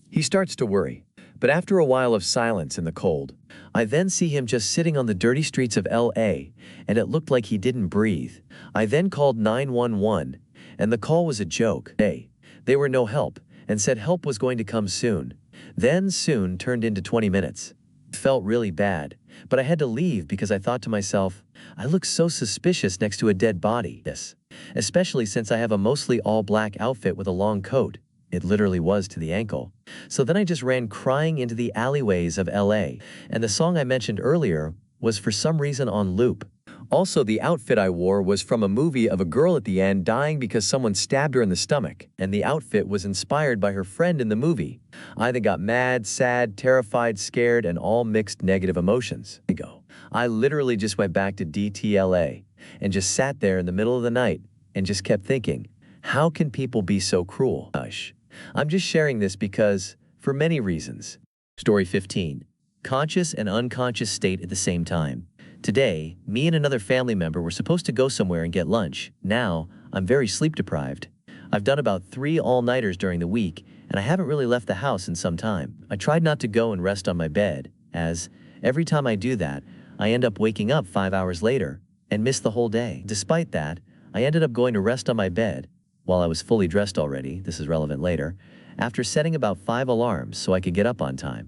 He starts to worry, but after a while of silence in the cold, I then see him just sitting on the dirty streets of LA, and it looked like he didn't breathe. I then called 911, and the call was a joke. They were no help, and said help was going to come soon. Then soon turned into 20 minutes. It felt really bad, but I had to leave because I thought to myself, I look so suspicious next to a dead body. Yes, especially since I have a mostly all black outfit with a long coat. It literally was to the ankle. So then I just ran crying into the alleyways of LA, and the song I mentioned earlier was for some reason on loop. Also, the outfit I wore was from a movie of a girl at the end dying because someone stabbed her in the stomach, and the outfit was inspired by her friend in the movie. I then got mad, sad, terrified, scared, and all mixed negative emotions. I literally just went back to DTLA and just sat there in the middle of the night and just kept thinking, how can people be so cruel? Hush. I'm just sharing this because, for many reasons. Story 15. Conscious and unconscious state at the same time. Today, me and another family member were supposed to go somewhere and get lunch. Now, I'm very sleep deprived. I've done about 3 all-nighters during the week, and I haven't really left the house in some time. I tried not to go and rest on my bed, as every time I do that, I end up waking up 5 hours later and miss the whole day. Despite that, I ended up going to rest on my bed while I was fully dressed already, this is relevant later, after setting about 5 alarms so I could get up on time.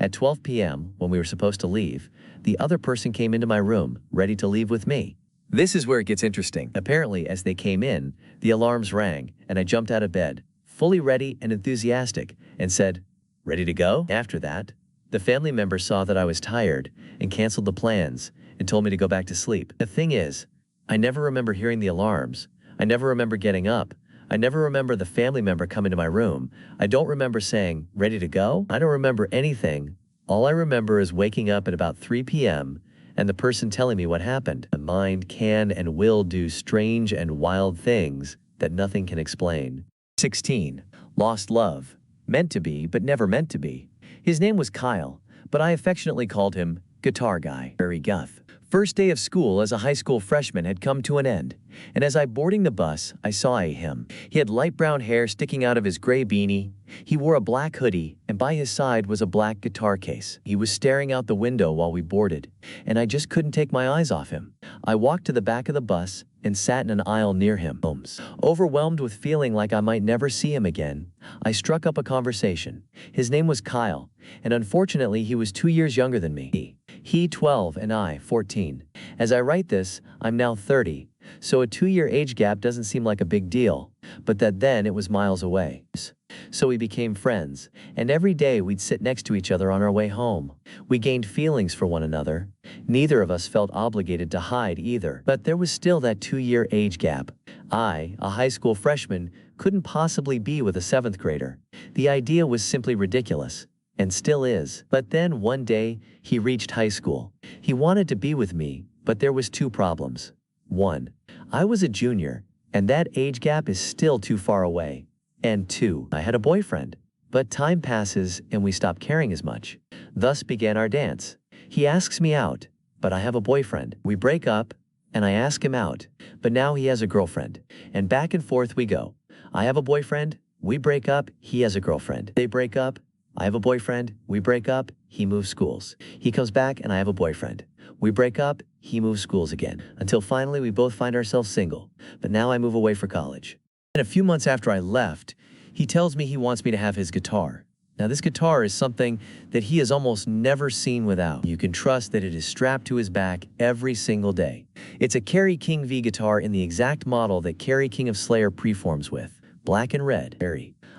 At 12 p.m., when we were supposed to leave, the other person came into my room, ready to leave with me. This is where it gets interesting. Apparently, as they came in, the alarms rang, and I jumped out of bed, fully ready and enthusiastic, and said, "Ready to go?" After that, the family member saw that I was tired and canceled the plans and told me to go back to sleep. The thing is, I never remember hearing the alarms. I never remember getting up. I never remember the family member coming to my room. I don't remember saying, "Ready to go?" I don't remember anything. All I remember is waking up at about 3 p.m. and the person telling me what happened. The mind can and will do strange and wild things that nothing can explain. 16. Lost love. Meant to be, but never meant to be. His name was Kyle, but I affectionately called him Guitar Guy. Very guff. First day of school as a high school freshman had come to an end, and as I boarding the bus, I saw him. He had light brown hair sticking out of his gray beanie. He wore a black hoodie, and by his side was a black guitar case. He was staring out the window while we boarded, and I just couldn't take my eyes off him. I walked to the back of the bus and sat in an aisle near him. Overwhelmed with feeling like I might never see him again, I struck up a conversation. His name was Kyle, and unfortunately he was 2 years younger than me. He 12 and I 14. As I write this, I'm now 30, so a 2-year age gap doesn't seem like a big deal, but that then it was miles away. So we became friends, and every day we'd sit next to each other on our way home. We gained feelings for one another. Neither of us felt obligated to hide either, but there was still that 2-year age gap. I, a high school freshman, couldn't possibly be with a 7th grader. The idea was simply ridiculous. And still is. But then one day, he reached high school. He wanted to be with me, but there was 2 problems. 1, I was a junior, and that age gap is still too far away. And 2, I had a boyfriend. But time passes and we stop caring as much. Thus began our dance. He asks me out, but I have a boyfriend. We break up, and I ask him out, but now he has a girlfriend. And back and forth we go. I have a boyfriend, we break up, he has a girlfriend. They break up, I have a boyfriend, we break up, he moves schools. He comes back and I have a boyfriend. We break up, he moves schools again. Until finally we both find ourselves single. But now I move away for college. And a few months after I left, he tells me he wants me to have his guitar. Now this guitar is something that he has almost never seen without. You can trust that it is strapped to his back every single day. It's a Kerry King V guitar in the exact model that Kerry King of Slayer performs with. Black and red.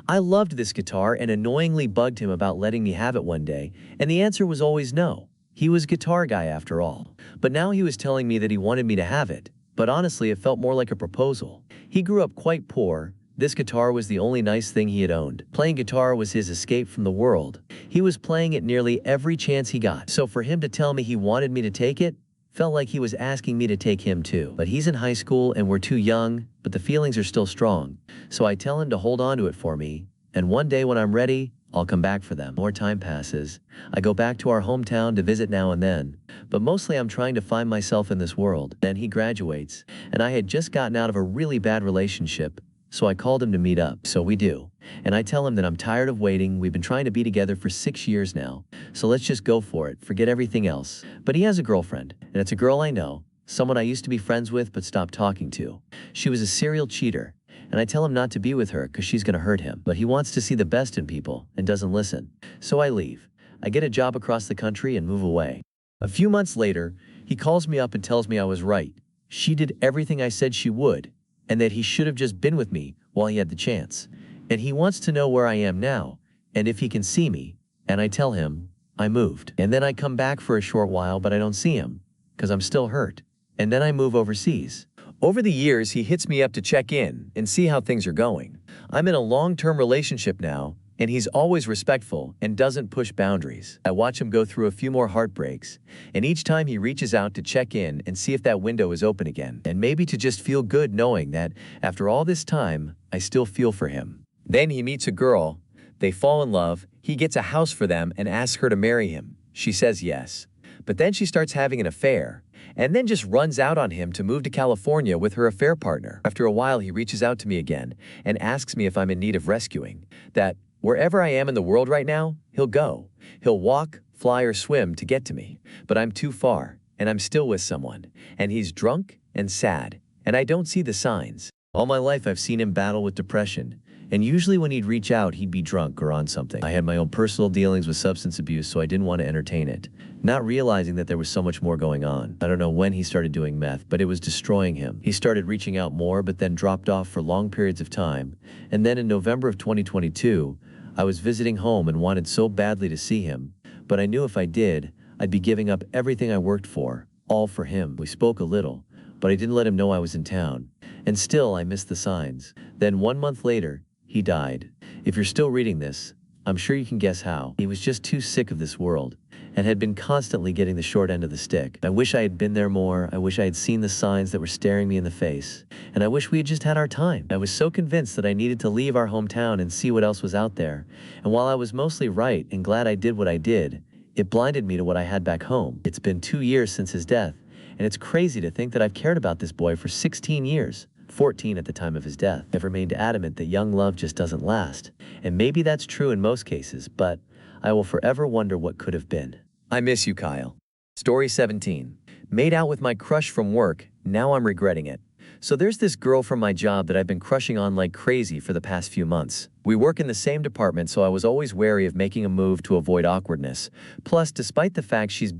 I loved this guitar and annoyingly bugged him about letting me have it one day, and the answer was always no. He was Guitar Guy after all. But now he was telling me that he wanted me to have it, but honestly it felt more like a proposal. He grew up quite poor. This guitar was the only nice thing he had owned. Playing guitar was his escape from the world. He was playing it nearly every chance he got. So for him to tell me he wanted me to take it, felt like he was asking me to take him too. But he's in high school and we're too young, but the feelings are still strong. So I tell him to hold on to it for me, and one day when I'm ready, I'll come back for them. More time passes. I go back to our hometown to visit now and then, but mostly I'm trying to find myself in this world. Then he graduates, and I had just gotten out of a really bad relationship, so I called him to meet up. So we do. And I tell him that I'm tired of waiting. We've been trying to be together for 6 years now, so let's just go for it, forget everything else. But he has a girlfriend, and it's a girl I know, someone I used to be friends with but stopped talking to. She was a serial cheater, and I tell him not to be with her because she's gonna hurt him. But he wants to see the best in people and doesn't listen. So I leave. I get a job across the country and move away. A few months later, he calls me up and tells me I was right. She did everything I said she would, and that he should have just been with me while he had the chance. And he wants to know where I am now, and if he can see me, and I tell him I moved. And then I come back for a short while, but I don't see him, because I'm still hurt. And then I move overseas. Over the years, he hits me up to check in and see how things are going. I'm in a long-term relationship now, and he's always respectful and doesn't push boundaries. I watch him go through a few more heartbreaks, and each time he reaches out to check in and see if that window is open again, and maybe to just feel good knowing that, after all this time, I still feel for him. Then he meets a girl, they fall in love, he gets a house for them and asks her to marry him. She says yes. But then she starts having an affair, and then just runs out on him to move to California with her affair partner. After a while, he reaches out to me again and asks me if I'm in need of rescuing, that wherever I am in the world right now, he'll go. He'll walk, fly, or swim to get to me, but I'm too far, and I'm still with someone, and he's drunk and sad, and I don't see the signs. All my life I've seen him battle with depression, And usually when he'd reach out, he'd be drunk or on something. I had my own personal dealings with substance abuse, so I didn't want to entertain it, not realizing that there was so much more going on. I don't know when he started doing meth, but it was destroying him. He started reaching out more, but then dropped off for long periods of time. And then in November of 2022, I was visiting home and wanted so badly to see him, but I knew if I did, I'd be giving up everything I worked for, all for him. We spoke a little, but I didn't let him know I was in town. And still, I missed the signs. Then 1 month later, he died. If you're still reading this, I'm sure you can guess how. He was just too sick of this world and had been constantly getting the short end of the stick. I wish I had been there more. I wish I had seen the signs that were staring me in the face. And I wish we had just had our time. I was so convinced that I needed to leave our hometown and see what else was out there. And while I was mostly right and glad I did what I did, it blinded me to what I had back home. It's been 2 years since his death, and it's crazy to think that I've cared about this boy for 16 years. 14 at the time of his death. I've remained adamant that young love just doesn't last. And maybe that's true in most cases, but I will forever wonder what could have been. I miss you, Kyle. Story 17. Made out with my crush from work, now I'm regretting it. So there's this girl from my job that I've been crushing on like crazy for the past few months. We work in the same department, so I was always wary of making a move to avoid awkwardness. Plus, despite the fact she's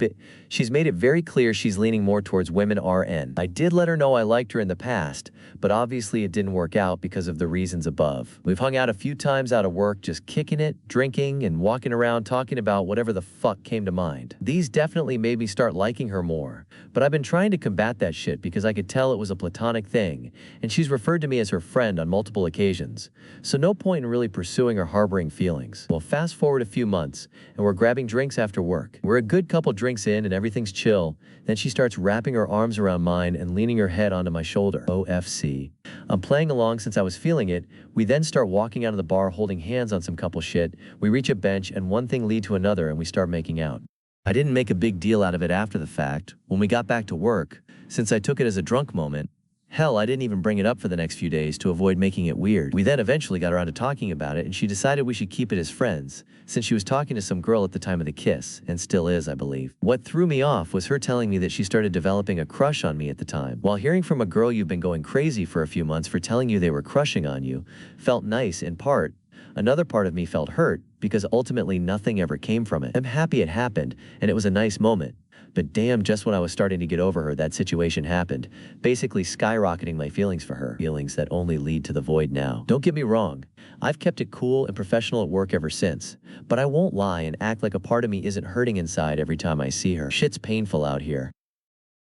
made it very clear she's leaning more towards women RN. I did let her know I liked her in the past, but obviously it didn't work out because of the reasons above. We've hung out a few times out of work, just kicking it, drinking, and walking around talking about whatever the fuck came to mind. These definitely made me start liking her more, but I've been trying to combat that shit because I could tell it was a platonic thing, and she's referred to me as her friend on multiple occasions. So no point in really pursuing or harboring feelings. Well, fast forward a few months, and we're grabbing drinks after work. We're a good couple drinks in and everything's chill. Then she starts wrapping her arms around mine and leaning her head onto my shoulder. OFC. I'm playing along since I was feeling it. We then start walking out of the bar holding hands on some couple shit. We reach a bench and one thing leads to another and we start making out. I didn't make a big deal out of it after the fact. When we got back to work, since I took it as a drunk moment, hell, I didn't even bring it up for the next few days to avoid making it weird. We then eventually got around to talking about it and she decided we should keep it as friends, since she was talking to some girl at the time of the kiss, and still is, I believe. What threw me off was her telling me that she started developing a crush on me at the time. While hearing from a girl you've been going crazy for a few months for telling you they were crushing on you felt nice in part, another part of me felt hurt because ultimately nothing ever came from it. I'm happy it happened and it was a nice moment. But damn, just when I was starting to get over her, that situation happened, basically skyrocketing my feelings for her. Feelings that only lead to the void now. Don't get me wrong, I've kept it cool and professional at work ever since, but I won't lie and act like a part of me isn't hurting inside every time I see her. Shit's painful out here.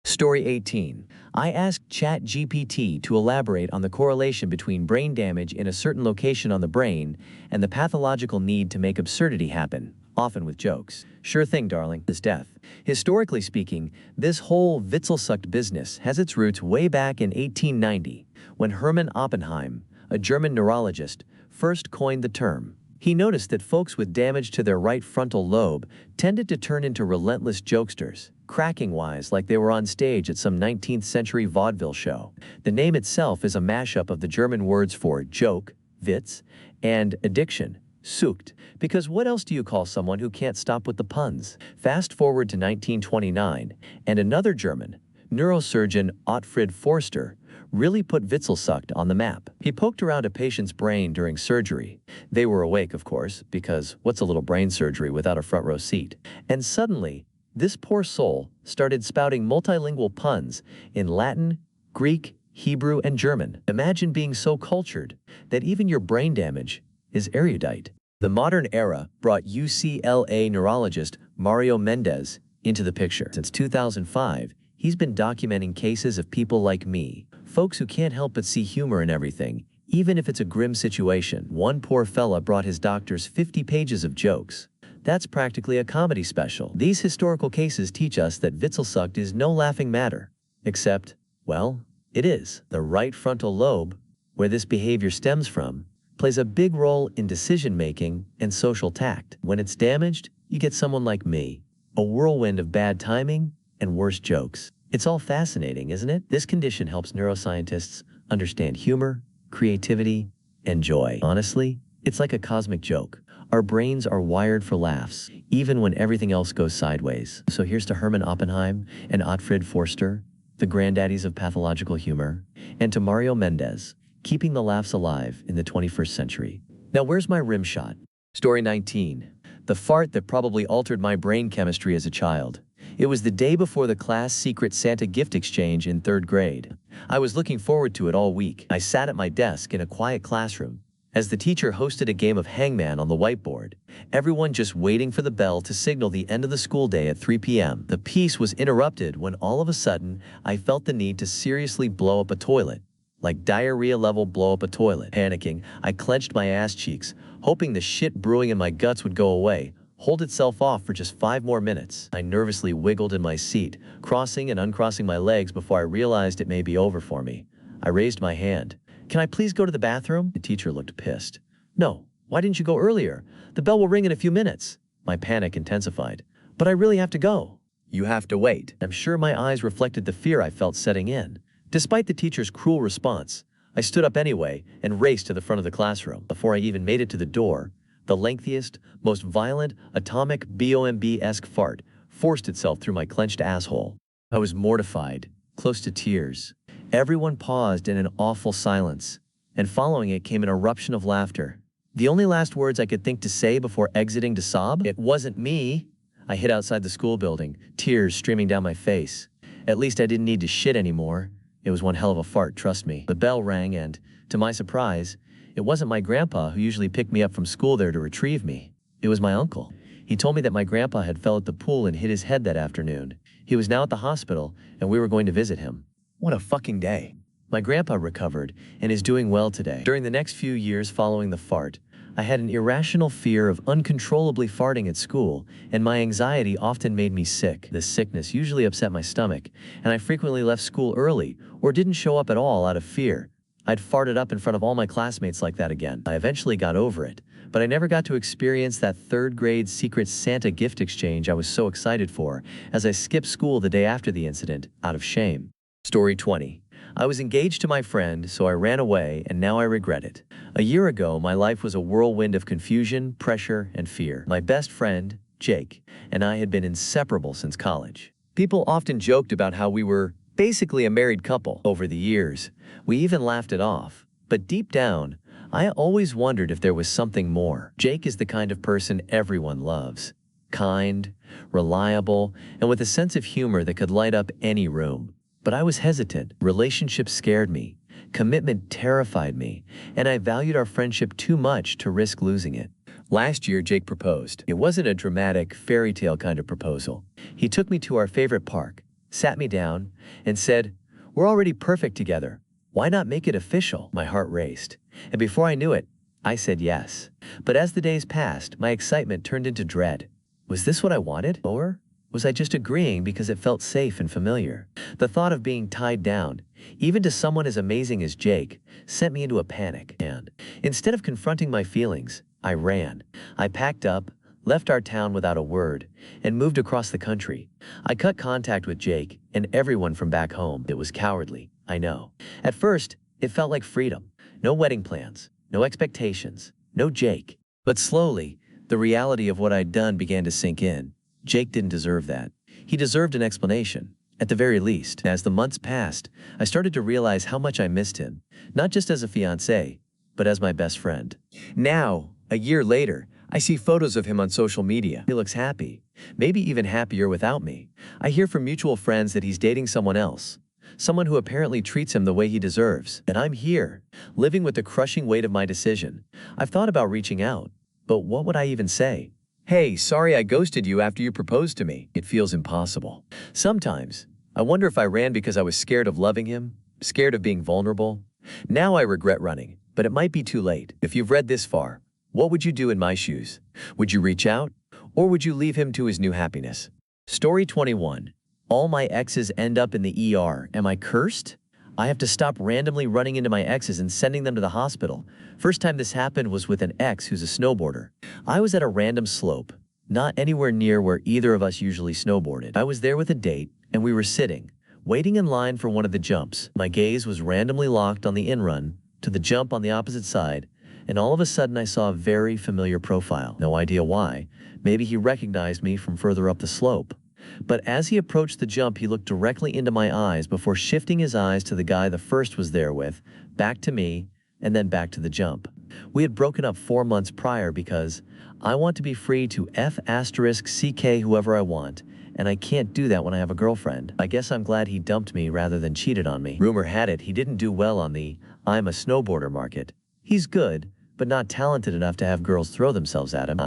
Story 18. I asked ChatGPT to elaborate on the correlation between brain damage in a certain location on the brain and the pathological need to make absurdity happen, often with jokes. Sure thing, darling. His death. Historically speaking, this whole Witzelsucht business has its roots way back in 1890, when Hermann Oppenheim, a German neurologist, first coined the term. He noticed that folks with damage to their right frontal lobe tended to turn into relentless jokesters, cracking-wise like they were on stage at some 19th century vaudeville show. The name itself is a mashup of the German words for joke, Witz, and addiction, Sucht, because what else do you call someone who can't stop with the puns? Fast forward to 1929, and another German, neurosurgeon Ottfried Forster, really put Witzelsucht on the map. He poked around a patient's brain during surgery. They were awake, of course, because what's a little brain surgery without a front row seat? And suddenly, this poor soul started spouting multilingual puns in Latin, Greek, Hebrew, and German. Imagine being so cultured that even your brain damage is erudite. The modern era brought UCLA neurologist Mario Mendez into the picture. Since 2005, he's been documenting cases of people like me, folks who can't help but see humor in everything, even if it's a grim situation. One poor fella brought his doctors 50 pages of jokes. That's practically a comedy special. These historical cases teach us that Witzelsucht is no laughing matter. Except, well, it is. The right frontal lobe, where this behavior stems from, plays a big role in decision-making and social tact. When it's damaged, you get someone like me, a whirlwind of bad timing and worse jokes. It's all fascinating, isn't it? This condition helps neuroscientists understand humor, creativity, and joy. Honestly, it's like a cosmic joke. Our brains are wired for laughs, even when everything else goes sideways. So here's to Hermann Oppenheim and Ottfried Forster, the granddaddies of pathological humor, and to Mario Mendez, keeping the laughs alive in the 21st century. Now where's my rim shot? Story 19. The fart that probably altered my brain chemistry as a child. It was the day before the class secret Santa gift exchange in 3rd grade. I was looking forward to it all week. I sat at my desk in a quiet classroom as the teacher hosted a game of hangman on the whiteboard, everyone just waiting for the bell to signal the end of the school day at 3 p.m. The piece was interrupted when all of a sudden I felt the need to seriously blow up a toilet. Like diarrhea level blow up a toilet. Panicking, I clenched my ass cheeks, hoping the shit brewing in my guts would go away, hold itself off for just 5 more minutes. I nervously wiggled in my seat, crossing and uncrossing my legs before I realized it may be over for me. I raised my hand. "Can I please go to the bathroom?" The teacher looked pissed. "No, why didn't you go earlier? The bell will ring in a few minutes." My panic intensified. "But I really have to go." "You have to wait." I'm sure my eyes reflected the fear I felt setting in. Despite the teacher's cruel response, I stood up anyway and raced to the front of the classroom. Before I even made it to the door, the lengthiest, most violent, atomic bomb-esque fart forced itself through my clenched asshole. I was mortified, close to tears. Everyone paused in an awful silence, and following it came an eruption of laughter. The only last words I could think to say before exiting to sob, "It wasn't me." I hid outside the school building, tears streaming down my face. At least I didn't need to shit anymore. It was one hell of a fart, trust me. The bell rang and, to my surprise, it wasn't my grandpa who usually picked me up from school there to retrieve me. It was my uncle. He told me that my grandpa had fell at the pool and hit his head that afternoon. He was now at the hospital, and we were going to visit him. What a fucking day. My grandpa recovered and is doing well today. During the next few years following the fart, I had an irrational fear of uncontrollably farting at school, and my anxiety often made me sick. This sickness usually upset my stomach, and I frequently left school early or didn't show up at all out of fear. I'd farted up in front of all my classmates like that again. I eventually got over it, but I never got to experience that 3rd grade secret Santa gift exchange I was so excited for, as I skipped school the day after the incident, out of shame. Story 20. I was engaged to my friend, so I ran away, and now I regret it. A year ago, my life was a whirlwind of confusion, pressure, and fear. My best friend, Jake, and I had been inseparable since college. People often joked about how we were basically a married couple. Over the years, we even laughed it off. But deep down, I always wondered if there was something more. Jake is the kind of person everyone loves. Kind, reliable, and with a sense of humor that could light up any room. But I was hesitant. Relationships scared me. Commitment terrified me, and I valued our friendship too much to risk losing it. Last year, Jake proposed. It wasn't a dramatic, fairy tale kind of proposal. He took me to our favorite park, sat me down, and said, "We're already perfect together. Why not make it official?" My heart raced, and before I knew it, I said yes. But as the days passed, my excitement turned into dread. Was this what I wanted? Or was I just agreeing because it felt safe and familiar? The thought of being tied down, even to someone as amazing as Jake, sent me into a panic. And instead of confronting my feelings, I ran. I packed up, left our town without a word, and moved across the country. I cut contact with Jake and everyone from back home. It was cowardly, I know. At first, it felt like freedom. No wedding plans, no expectations, no Jake. But slowly, the reality of what I'd done began to sink in. Jake didn't deserve that. He deserved an explanation, at the very least. As the months passed, I started to realize how much I missed him, not just as a fiancé, but as my best friend. Now, a year later, I see photos of him on social media. He looks happy, maybe even happier without me. I hear from mutual friends that he's dating someone else, someone who apparently treats him the way he deserves. And I'm here, living with the crushing weight of my decision. I've thought about reaching out, but what would I even say? "Hey, sorry I ghosted you after you proposed to me." It feels impossible. Sometimes, I wonder if I ran because I was scared of loving him, scared of being vulnerable. Now I regret running, but it might be too late. If you've read this far, what would you do in my shoes? Would you reach out? Or would you leave him to his new happiness? Story 21. All my exes end up in the ER. Am I cursed? I have to stop randomly running into my exes and sending them to the hospital. First time this happened was with an ex who's a snowboarder. I was at a random slope, not anywhere near where either of us usually snowboarded. I was there with a date, and we were sitting, waiting in line for one of the jumps. My gaze was randomly locked on the in-run to the jump on the opposite side, and all of a sudden I saw a very familiar profile. No idea why. Maybe he recognized me from further up the slope. But as he approached the jump, he looked directly into my eyes before shifting his eyes to the guy the first was there with, back to me, and then back to the jump. We had broken up 4 months prior because I want to be free to F***ck whoever I want, and I can't do that when I have a girlfriend. I guess I'm glad he dumped me rather than cheated on me. Rumor had it he didn't do well on the I'm a snowboarder market. He's good, but not talented enough to have girls throw themselves at him.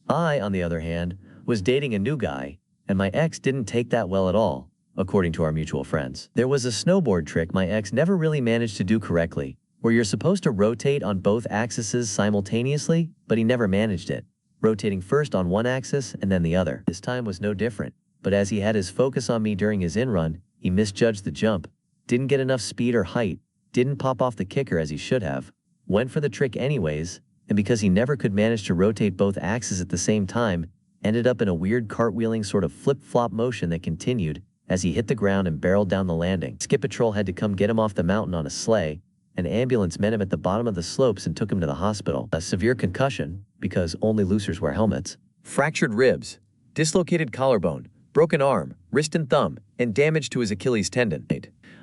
I, on the other hand, was dating a new guy, and my ex didn't take that well at all, according to our mutual friends. There was a snowboard trick my ex never really managed to do correctly, where you're supposed to rotate on both axes simultaneously, but he never managed it, rotating first on one axis and then the other. This time was no different, but as he had his focus on me during his in-run, he misjudged the jump, didn't get enough speed or height, didn't pop off the kicker as he should have, went for the trick anyways, and because he never could manage to rotate both axes at the same time, ended up in a weird cartwheeling sort of flip-flop motion that continued as he hit the ground and barreled down the landing. Skip Patrol had to come get him off the mountain on a sleigh. An ambulance met him at the bottom of the slopes and took him to the hospital. A severe concussion, because only losers wear helmets. Fractured ribs, dislocated collarbone, broken arm, wrist and thumb, and damage to his Achilles tendon.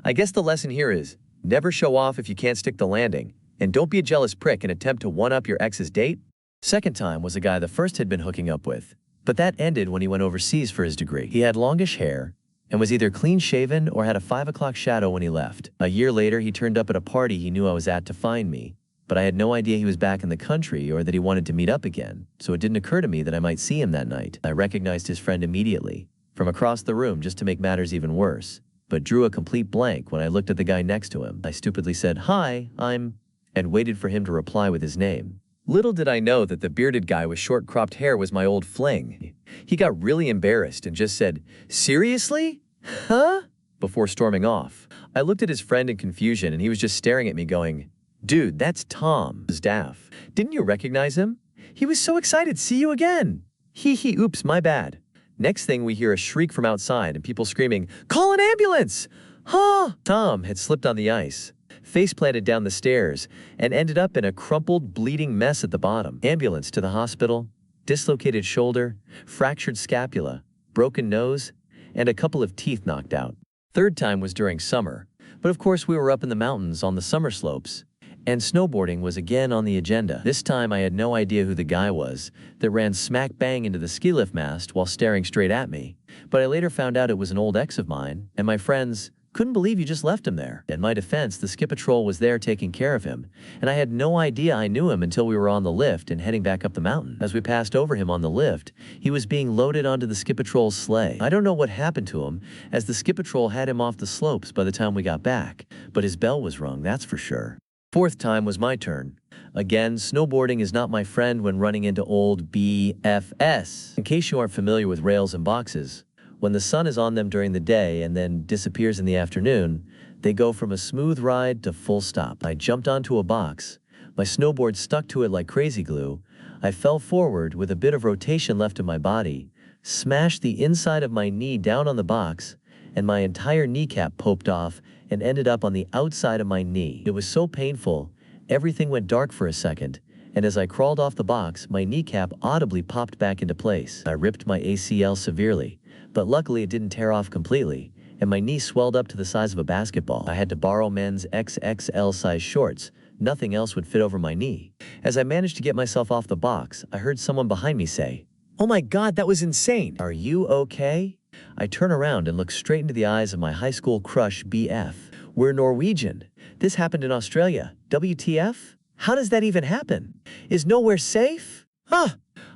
I guess the lesson here is, never show off if you can't stick the landing, and don't be a jealous prick and attempt to one-up your ex's date. Second time was a guy the first had been hooking up with, but that ended when he went overseas for his degree. He had longish hair, and was either clean-shaven or had a 5 o'clock shadow when he left. A year later, he turned up at a party he knew I was at to find me, but I had no idea he was back in the country or that he wanted to meet up again, so it didn't occur to me that I might see him that night. I recognized his friend immediately, from across the room just to make matters even worse, but drew a complete blank when I looked at the guy next to him. I stupidly said, "Hi, I'm," and waited for him to reply with his name. Little did I know that the bearded guy with short-cropped hair was my old fling. He got really embarrassed and just said, "Seriously? Huh?" before storming off. I looked at his friend in confusion and he was just staring at me going, "Dude, that's Tom." Daff. "Didn't you recognize him? He was so excited, see you again." Hee, oops, my bad. Next thing we hear a shriek from outside and people screaming, "Call an ambulance!" Huh? Tom had slipped on the ice, face planted down the stairs, and ended up in a crumpled, bleeding mess at the bottom. Ambulance to the hospital, dislocated shoulder, fractured scapula, broken nose, and a couple of teeth knocked out. Third time was during summer, but of course we were up in the mountains on the summer slopes, and snowboarding was again on the agenda. This time I had no idea who the guy was that ran smack bang into the ski lift mast while staring straight at me, but I later found out it was an old ex of mine, and my friends couldn't believe you just left him there. In my defense, the Skip Patrol was there taking care of him, and I had no idea I knew him until we were on the lift and heading back up the mountain. As we passed over him on the lift, he was being loaded onto the Skip Patrol's sleigh. I don't know what happened to him, as the Skip Patrol had him off the slopes by the time we got back, but his bell was rung, that's for sure. Fourth time was my turn. Again, snowboarding is not my friend when running into old BFS. In case you aren't familiar with rails and boxes, when the sun is on them during the day and then disappears in the afternoon, they go from a smooth ride to full stop. I jumped onto a box. My snowboard stuck to it like crazy glue. I fell forward with a bit of rotation left in my body, smashed the inside of my knee down on the box, and my entire kneecap popped off and ended up on the outside of my knee. It was so painful, everything went dark for a second, and as I crawled off the box, my kneecap audibly popped back into place. I ripped my ACL severely, but luckily it didn't tear off completely, and my knee swelled up to the size of a basketball. I had to borrow men's XXL size shorts. Nothing else would fit over my knee. As I managed to get myself off the box, I heard someone behind me say, "Oh my God, that was insane. Are you okay?" I turn around and look straight into the eyes of my high school crush, BF. "We're Norwegian. This happened in Australia. WTF? How does that even happen? Is nowhere safe? Huh.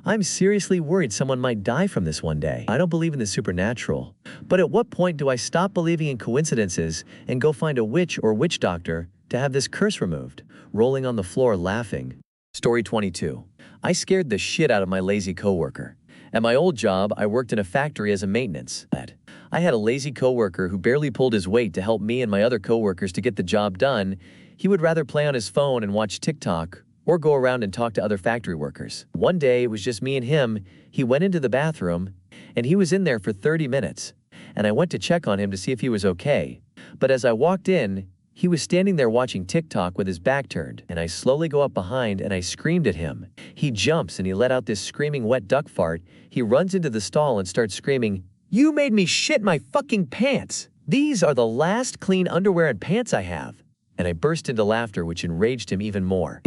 I'm seriously worried someone might die from this one day." I don't believe in the supernatural, but at what point do I stop believing in coincidences and go find a witch or witch doctor to have this curse removed? Rolling on the floor laughing. Story 22. I scared the shit out of my lazy coworker. At my old job, I worked in a factory as a maintenance. I had a lazy coworker who barely pulled his weight to help me and my other coworkers to get the job done. He would rather play on his phone and watch TikTok or go around and talk to other factory workers. One day, it was just me and him. He went into the bathroom, and he was in there for 30 minutes, and I went to check on him to see if he was okay. But as I walked in, he was standing there watching TikTok with his back turned, and I slowly go up behind and I screamed at him. He jumps and he let out this screaming wet duck fart. He runs into the stall and starts screaming, "You made me shit my fucking pants! These are the last clean underwear and pants I have. And I burst into laughter, which enraged him even more.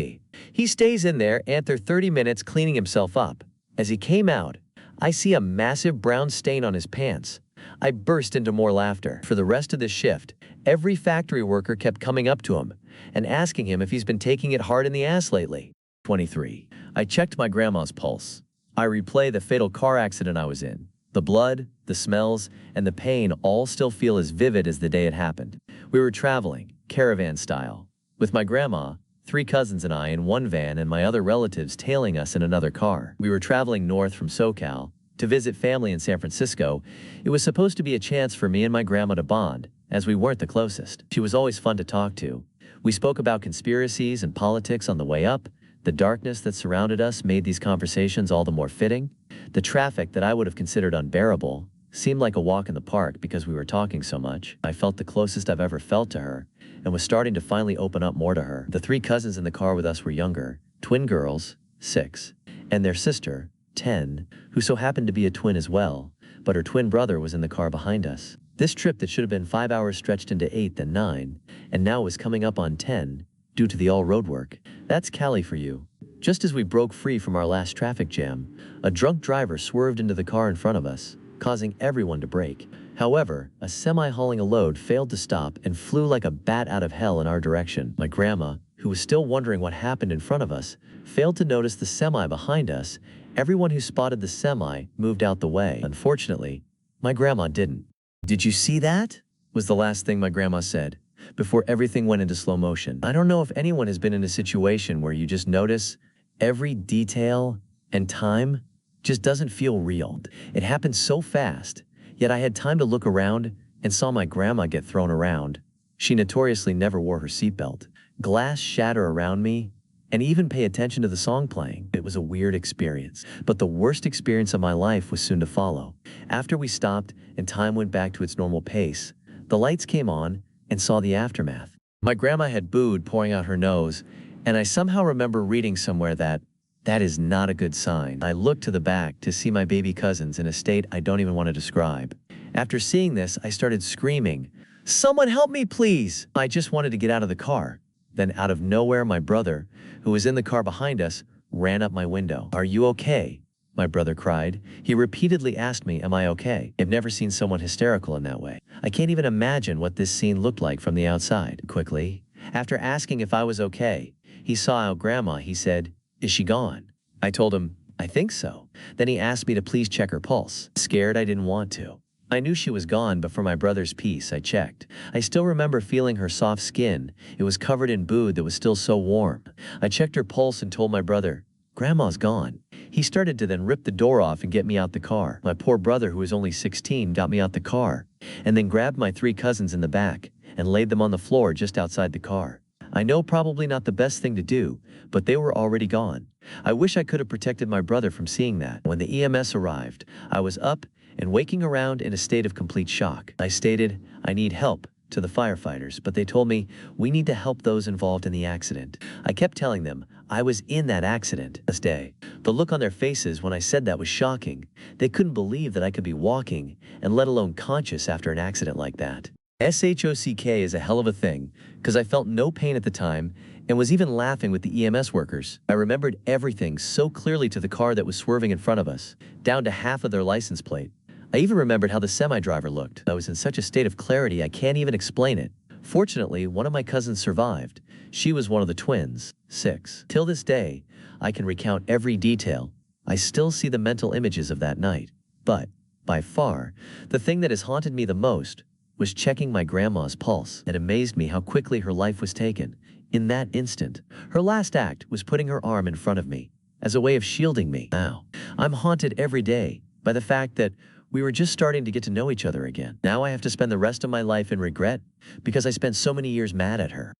He stays in there after 30 minutes cleaning himself up. As he came out, I see a massive brown stain on his pants. I burst into more laughter. For the rest of the shift, every factory worker kept coming up to him and asking him if he's been taking it hard in the ass lately. 23. I checked my grandma's pulse. I replay the fatal car accident I was in. The blood, the smells, and the pain all still feel as vivid as the day it happened. We were traveling, caravan style, with my grandma, 3 cousins and I in one van and my other relatives tailing us in another car. We were traveling north from SoCal to visit family in San Francisco. It was supposed to be a chance for me and my grandma to bond, as we weren't the closest. She was always fun to talk to. We spoke about conspiracies and politics on the way up. The darkness that surrounded us made these conversations all the more fitting. The traffic that I would have considered unbearable seemed like a walk in the park because we were talking so much. I felt the closest I've ever felt to her and was starting to finally open up more to her. The 3 cousins in the car with us were younger, twin girls, 6, and their sister, 10, who so happened to be a twin as well, but her twin brother was in the car behind us. This trip that should have been 5 hours stretched into 8, then 9, and now was coming up on 10 due to the all-road work. That's Cali for you. Just as we broke free from our last traffic jam, a drunk driver swerved into the car in front of us, causing everyone to brake. However, a semi hauling a load failed to stop and flew like a bat out of hell in our direction. My grandma, who was still wondering what happened in front of us, failed to notice the semi behind us. Everyone who spotted the semi moved out the way. Unfortunately, my grandma didn't. "Did you see that?" was the last thing my grandma said, before everything went into slow motion. I don't know if anyone has been in a situation where you just notice every detail and time just doesn't feel real. It happened so fast, yet I had time to look around and saw my grandma get thrown around. She notoriously never wore her seatbelt. Glass shatter around me, and even pay attention to the song playing. It was a weird experience, but the worst experience of my life was soon to follow. After we stopped and time went back to its normal pace, the lights came on and saw the aftermath. My grandma had booed, pouring out her nose, and I somehow remember reading somewhere that is not a good sign. I looked to the back to see my baby cousins in a state I don't even want to describe. After seeing this, I started screaming, "Someone help me, please!" I just wanted to get out of the car. Then out of nowhere, my brother, who was in the car behind us, ran up my window. "Are you okay?" my brother cried. He repeatedly asked me, "Am I okay?" I've never seen someone hysterical in that way. I can't even imagine what this scene looked like from the outside. Quickly, after asking if I was okay, he saw our grandma. He said, "Is she gone?" I told him, "I think so." Then he asked me to please check her pulse. Scared, I didn't want to. I knew she was gone, but for my brother's peace, I checked. I still remember feeling her soft skin. It was covered in booze that was still so warm. I checked her pulse and told my brother, "Grandma's gone." He started to then rip the door off and get me out the car. My poor brother, who was only 16, got me out the car, and then grabbed my 3 cousins in the back and laid them on the floor just outside the car. I know probably not the best thing to do, but they were already gone. I wish I could have protected my brother from seeing that. When the EMS arrived, I was up and waking around in a state of complete shock. I stated, "I need help," to the firefighters, but they told me, "We need to help those involved in the accident." I kept telling them I was in that accident. This day, the look on their faces when I said that was shocking. They couldn't believe that I could be walking and let alone conscious after an accident like that. SHOCK is a hell of a thing, because I felt no pain at the time and was even laughing with the EMS workers. I remembered everything so clearly, to the car that was swerving in front of us, down to half of their license plate. I even remembered how the semi-driver looked. I was in such a state of clarity I can't even explain it. Fortunately, one of my cousins survived. She was one of the twins, 6. Till this day, I can recount every detail. I still see the mental images of that night. But, by far, the thing that has haunted me the most was checking my grandma's pulse. It amazed me how quickly her life was taken. In that instant, her last act was putting her arm in front of me, as a way of shielding me. Now, I'm haunted every day by the fact that we were just starting to get to know each other again. Now I have to spend the rest of my life in regret because I spent so many years mad at her.